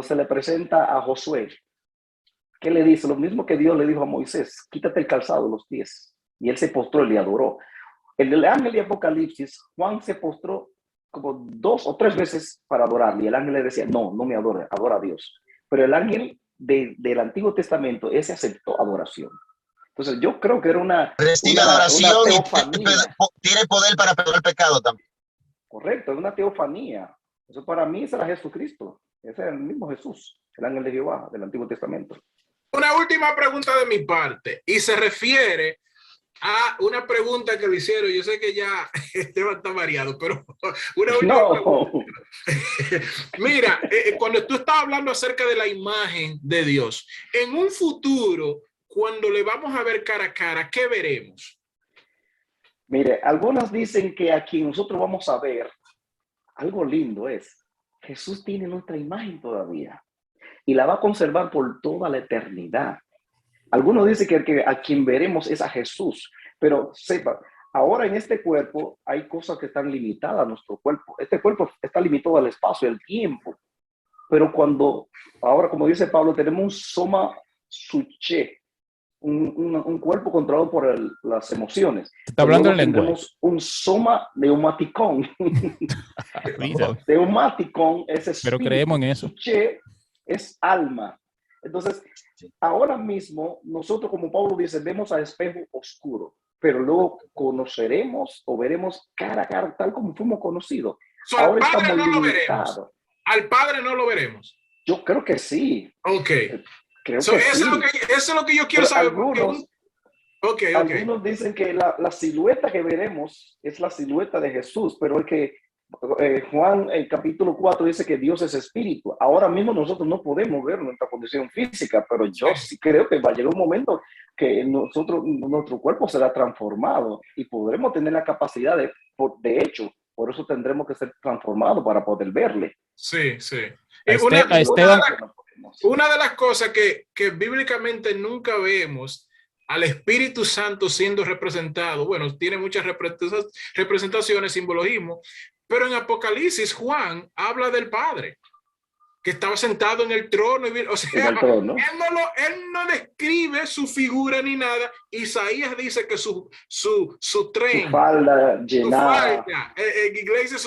se le presenta a Josué, ¿qué le dice? Lo mismo que Dios le dijo a Moisés: quítate el calzado de los pies. Y él se postró y le adoró. En el ángel de Apocalipsis, Juan se postró como 2 o 3 veces para adorarle. Y el ángel le decía: no me adore, adora a Dios. Pero el ángel del Antiguo Testamento, ese aceptó adoración. Entonces yo creo que era una adoración y tiene poder para perdonar el pecado también. Correcto, es una teofanía. Eso para mí será Jesucristo. Ese es el mismo Jesús, el ángel de Jehová del Antiguo Testamento. Una última pregunta de mi parte, y se refiere a una pregunta que le hicieron. Yo sé que ya Esteban está mareado, pero una última pregunta. Mira, cuando tú estabas hablando acerca de la imagen de Dios, en un futuro, cuando le vamos a ver cara a cara, ¿qué veremos? Mire, algunos dicen que aquí nosotros vamos a ver algo lindo. Jesús tiene nuestra imagen todavía y la va a conservar por toda la eternidad. Algunos dicen que a quien veremos es a Jesús, pero sepa, ahora en este cuerpo hay cosas que están limitadas a nuestro cuerpo. Este cuerpo está limitado al espacio, al tiempo. Pero ahora, como dice Pablo, tenemos un soma suche, un cuerpo controlado por las emociones. Está hablando en lenguaje. Tenemos un soma neumaticón. Neumaticón es espíritu. Pero creemos en eso. Suche es alma. Entonces, ahora mismo, nosotros, como Pablo dice, vemos a espejo oscuro, pero luego conoceremos o veremos cara a cara, tal como fuimos conocidos. Ahora estamos no limitados. Al Padre no lo veremos. Yo creo que sí. Ok. Creo que eso sí. Es lo que yo quiero saber. Algunos dicen que la silueta que veremos es la silueta de Jesús, pero es que Juan, el capítulo 4, dice que Dios es espíritu. Ahora mismo nosotros no podemos ver nuestra condición física, pero yo sí creo que va a llegar un momento que nuestro cuerpo será transformado y podremos tener la capacidad de hecho, por eso tendremos que ser transformados para poder verle. Sí, sí. Una de las cosas que bíblicamente nunca vemos al Espíritu Santo siendo representado, bueno, tiene muchas representaciones, simbolismo, pero en Apocalipsis Juan habla del Padre que estaba sentado en el trono. O sea, él no describe su figura ni nada. Isaías dice que su tren, su falda llenada, en iglesia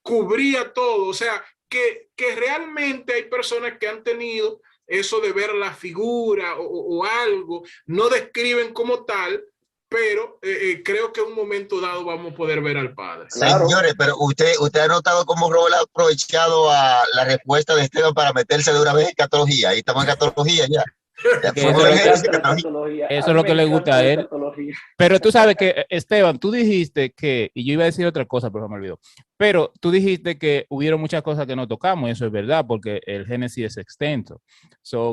cubría todo. O sea, que realmente hay personas que han tenido eso de ver la figura o algo, no describen como tal, pero creo que en un momento dado vamos a poder ver al Padre. Claro. Señores, pero usted ha notado cómo Robert ha aprovechado a la respuesta de Esteban para meterse de una vez en escatología. Ahí estamos en escatología ya. Eso es lo que le gusta a él. Pero tú sabes que, Esteban, tú dijiste que, y yo iba a decir otra cosa, pero me olvidó, pero tú dijiste que hubieron muchas cosas que no tocamos, y eso es verdad, porque el Génesis es extenso.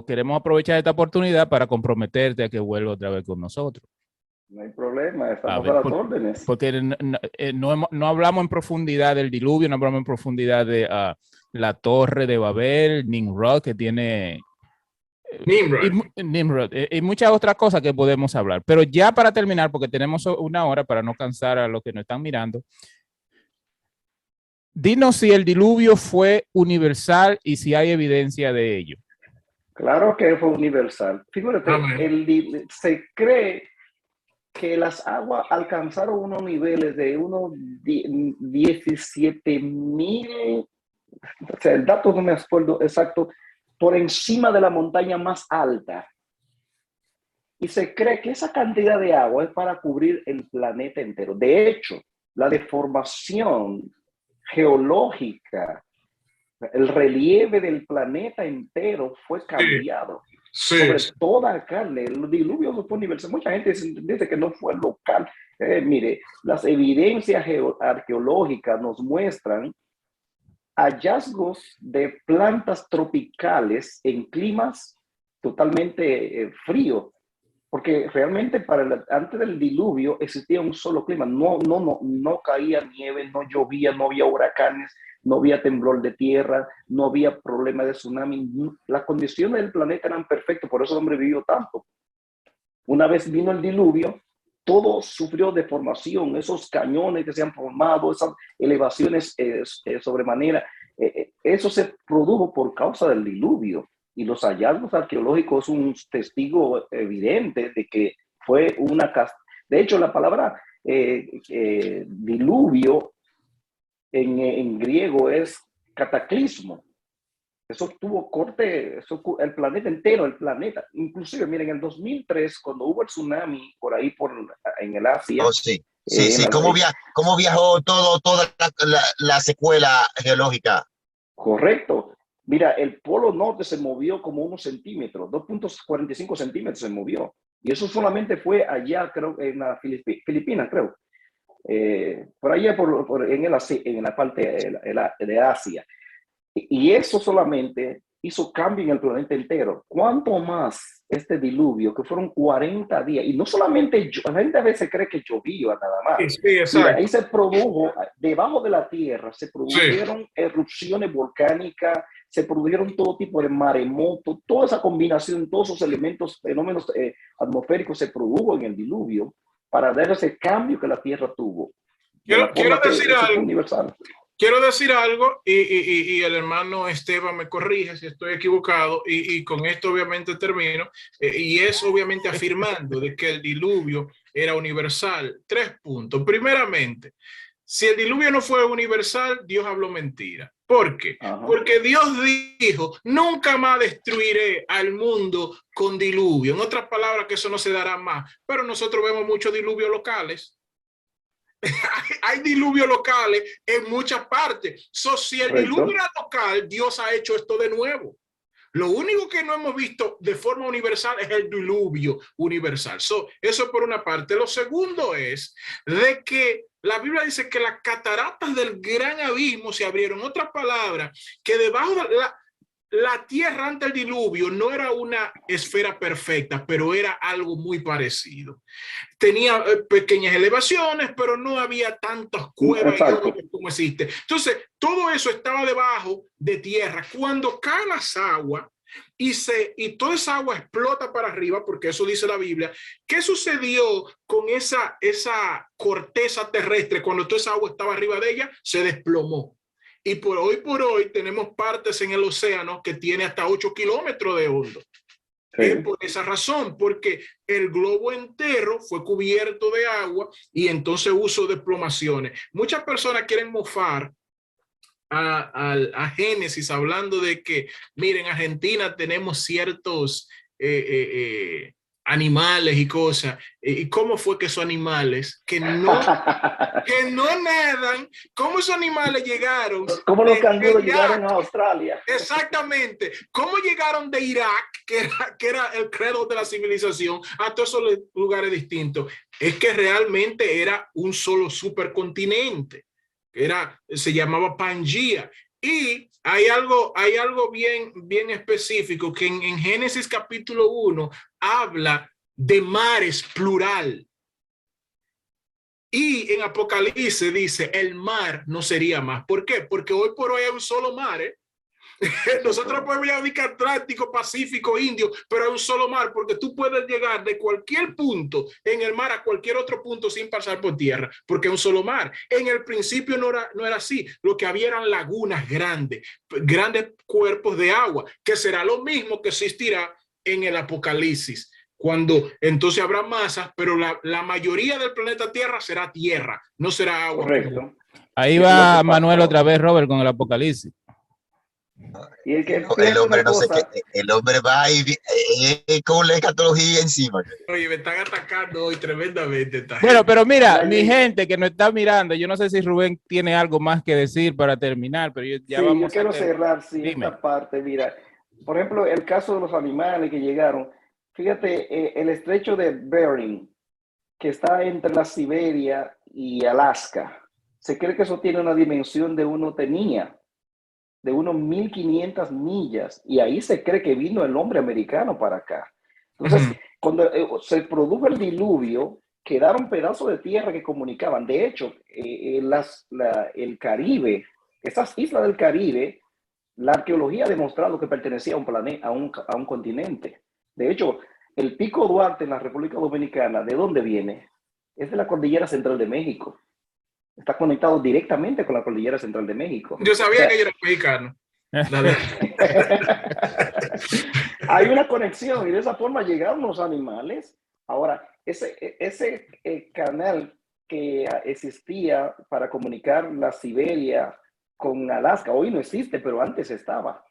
Queremos aprovechar esta oportunidad para comprometerte a que vuelva otra vez con nosotros. No hay problema, estamos a las órdenes. Porque no hablamos en profundidad del diluvio, no hablamos en profundidad de la torre de Babel, Nimrod, que tiene... Nimrod y muchas otras cosas que podemos hablar. Pero ya para terminar, porque tenemos 1 hora para no cansar a los que nos están mirando, dinos si el diluvio fue universal y si hay evidencia de ello. Claro que fue universal. Fíjate, Amén. se cree que las aguas alcanzaron unos niveles de unos 17,000, o sea, el dato no me acuerdo exacto, por encima de la montaña más alta. Y se cree que esa cantidad de agua es para cubrir el planeta entero. De hecho, la deformación geológica, el relieve del planeta entero fue Sí, cambiado sí, sobre sí. toda carne. El diluvio no fue universal. Mucha gente dice que no fue local. Mire, las evidencias arqueológicas nos muestran hallazgos de plantas tropicales en climas totalmente fríos, porque realmente antes del diluvio existía un solo clima, no caía nieve, no llovía, no había huracanes, no había temblor de tierra, no había problema de tsunami, las condiciones del planeta eran perfectas, por eso el hombre vivió tanto. Una vez vino el diluvio, todo sufrió deformación, esos cañones que se han formado, esas elevaciones sobremanera, eso se produjo por causa del diluvio. Y los hallazgos arqueológicos son un testigo evidente de que fue una... De hecho, la palabra diluvio en griego es cataclismo. Eso tuvo corte, el planeta entero, el planeta. Inclusive, miren, en el 2003, cuando hubo el tsunami por ahí en el Asia, Oh, sí, sí, sí. la, ¿Cómo viajó toda la secuela geológica? correcto. Mira, el polo norte se movió como unos centímetros, 2,45 centímetros se movió. Y eso solamente fue allá, creo, en la Filipinas, creo. Por allá en la parte de Asia. Y eso solamente hizo cambio en el planeta entero. ¿Cuánto más este diluvio, que fueron 40 días? Y no solamente, la gente a veces cree que llovió nada Sí, más. sí, Mira, ahí exacto. se produjo, debajo de la tierra, se Sí. produjeron erupciones volcánicas, se produjeron todo tipo de maremotos, toda esa combinación, todos esos elementos, fenómenos atmosféricos se produjo en el diluvio para dar ese cambio que la tierra tuvo. De la Quiero forma que decir eso fue algo. universal. Quiero decir algo y el hermano Esteban me corrige si estoy equivocado y con esto obviamente termino y es obviamente afirmando de que el diluvio era universal. 3 puntos. Primeramente, si el diluvio no fue universal, Dios habló mentira. ¿Por qué? Ajá. Porque Dios dijo, nunca más destruiré al mundo con diluvio. En otras palabras, que eso no se dará más. Pero nosotros vemos muchos diluvios locales. Hay diluvios locales en muchas partes. Si el diluvio Correcto. era local, Dios ha hecho esto de nuevo. Lo único que no hemos visto de forma universal es el diluvio universal. Eso por una parte. Lo segundo es de que la Biblia dice que las cataratas del gran abismo se abrieron. En otras palabras, que debajo de la tierra ante el diluvio no era una esfera perfecta, pero era algo muy parecido. Tenía pequeñas elevaciones, pero no había tantas cuevas y Exacto. hoyos como existe. Entonces, todo eso estaba debajo de tierra. Cuando caen las aguas y toda esa agua explota para arriba, porque eso dice la Biblia, ¿qué sucedió con esa corteza terrestre cuando toda esa agua estaba arriba de ella? Se desplomó. Y por hoy tenemos partes en el océano que tiene hasta 8 kilómetros de hondo. Es por esa razón, porque el globo entero fue cubierto de agua y entonces hubo desplomaciones. Muchas personas quieren mofar a Génesis hablando de que, miren, en Argentina tenemos ciertos animales y cosas. ¿Y cómo fue que esos animales que no nadan, cómo esos animales llegaron ¿Cómo los de canguros Irak? llegaron a Australia? Exactamente. ¿Cómo llegaron de Irak, que era el credo de la civilización, a todos esos lugares distintos? Es que realmente era un solo supercontinente. Se llamaba Pangea. Y hay algo bien específico que en Génesis capítulo 1 habla de mares plural. Y en Apocalipsis dice, el mar no sería más. ¿Por qué? Porque hoy por hoy hay un solo mar, ¿eh? Nosotros podemos llamar Atlántico, Pacífico, Indio, pero hay un solo mar, porque tú puedes llegar de cualquier punto en el mar a cualquier otro punto sin pasar por tierra, porque es un solo mar. En el principio no era así. Lo que había eran lagunas grandes cuerpos de agua, que será lo mismo que existirá en el Apocalipsis, cuando entonces habrá masas, pero la mayoría del planeta Tierra será tierra, no será agua. Correcto. Ahí va Manuel otra vez, Robert, con el Apocalipsis. Y el que el hombre no sé qué, el hombre va y con la escatología encima. Oye, me están atacando hoy tremendamente. Bueno, pero mira, mi gente que nos está mirando, yo no sé si Rubén tiene algo más que decir para terminar, pero ya sí, vamos yo quiero cerrar Dime. esta parte. Mira, por ejemplo, el caso de los animales que llegaron. Fíjate, el estrecho de Bering, que está entre la Siberia y Alaska, se cree que eso tiene una dimensión de de unos 1500 millas, y ahí se cree que vino el hombre americano para acá. Entonces, cuando se produjo el diluvio, quedaron pedazos de tierra que comunicaban. De hecho, el Caribe, esas islas del Caribe, la arqueología ha demostrado que pertenecía a un planeta, a un continente. De hecho, el Pico Duarte en la República Dominicana, ¿de dónde viene? Es de la Cordillera Central de México. Está conectado directamente con la Cordillera Central de México. Yo sabía que yo era mexicano. Hay una conexión y de esa forma llegaron los animales. Ahora, ese canal que existía para comunicar la Siberia con Alaska, hoy no existe, pero antes estaba.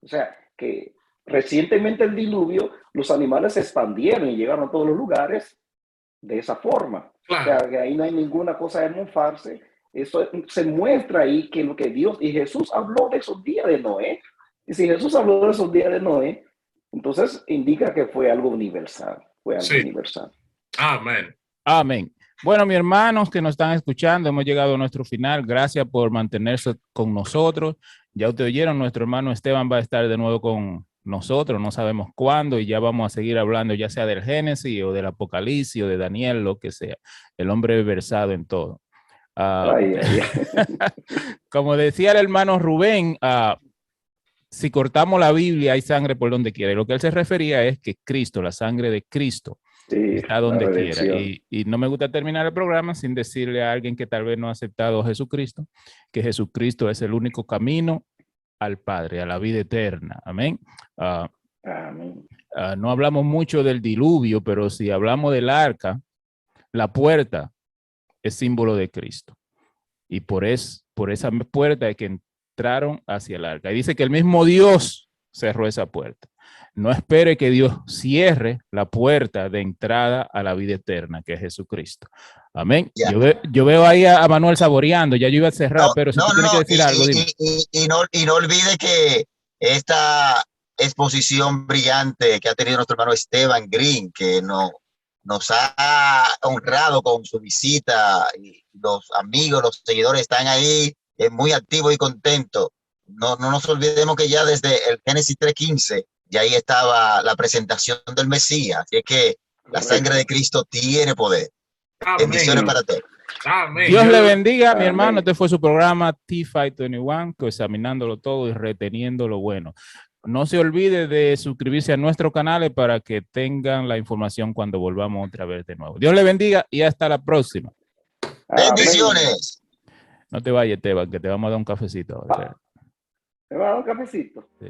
O sea, que recientemente el diluvio, los animales se expandieron y llegaron a todos los lugares de esa forma. Claro. O sea, que ahí no hay ninguna cosa de mofarse. Eso se muestra ahí que lo que Dios, y Jesús habló de esos días de Noé. Y si Jesús habló de esos días de Noé, entonces indica que fue algo universal. Fue algo universal. Amén. Amén. Bueno, mis hermanos que nos están escuchando, hemos llegado a nuestro final. Gracias por mantenerse con nosotros. Ya ustedes oyeron, nuestro hermano Esteban va a estar de nuevo con nosotros, no sabemos cuándo, y ya vamos a seguir hablando ya sea del Génesis o del Apocalipsis o de Daniel, lo que sea. El hombre versado en todo. Como decía el hermano Rubén, si cortamos la Biblia hay sangre por donde quiera. Y lo que él se refería es que Cristo, la sangre de Cristo, está donde quiera. Y no me gusta terminar el programa sin decirle a alguien que tal vez no ha aceptado a Jesucristo, que Jesucristo es el único camino al Padre, a la vida eterna. Amén. Amén. No hablamos mucho del diluvio, pero si hablamos del arca, la puerta es símbolo de Cristo. Y por esa puerta es que entraron hacia el arca. Y dice que el mismo Dios cerró esa puerta. No espere que Dios cierre la puerta de entrada a la vida eterna, que es Jesucristo. Amén. Yo veo ahí a Manuel saboreando, ya yo iba a cerrar, pero si tú tienes que decir algo, dime. Y no olvide que esta exposición brillante que ha tenido nuestro hermano Esteban Green, que nos ha honrado con su visita, y los amigos, los seguidores están ahí muy activos y contentos. No nos olvidemos que ya desde el Génesis 3:15 y ahí estaba la presentación del Mesías. Así es que la sangre de Cristo tiene poder. Amén. Bendiciones para todos. Amén. Dios le bendiga, Amén. mi hermano. Este fue su programa T521, examinándolo todo y reteniendo lo bueno. No se olvide de suscribirse a nuestros canales para que tengan la información cuando volvamos otra vez de nuevo. Dios le bendiga y hasta la próxima. Bendiciones. No te vayas, Esteban, que te vamos a dar un cafecito. ¿Me va a dar un cafecito? Sí.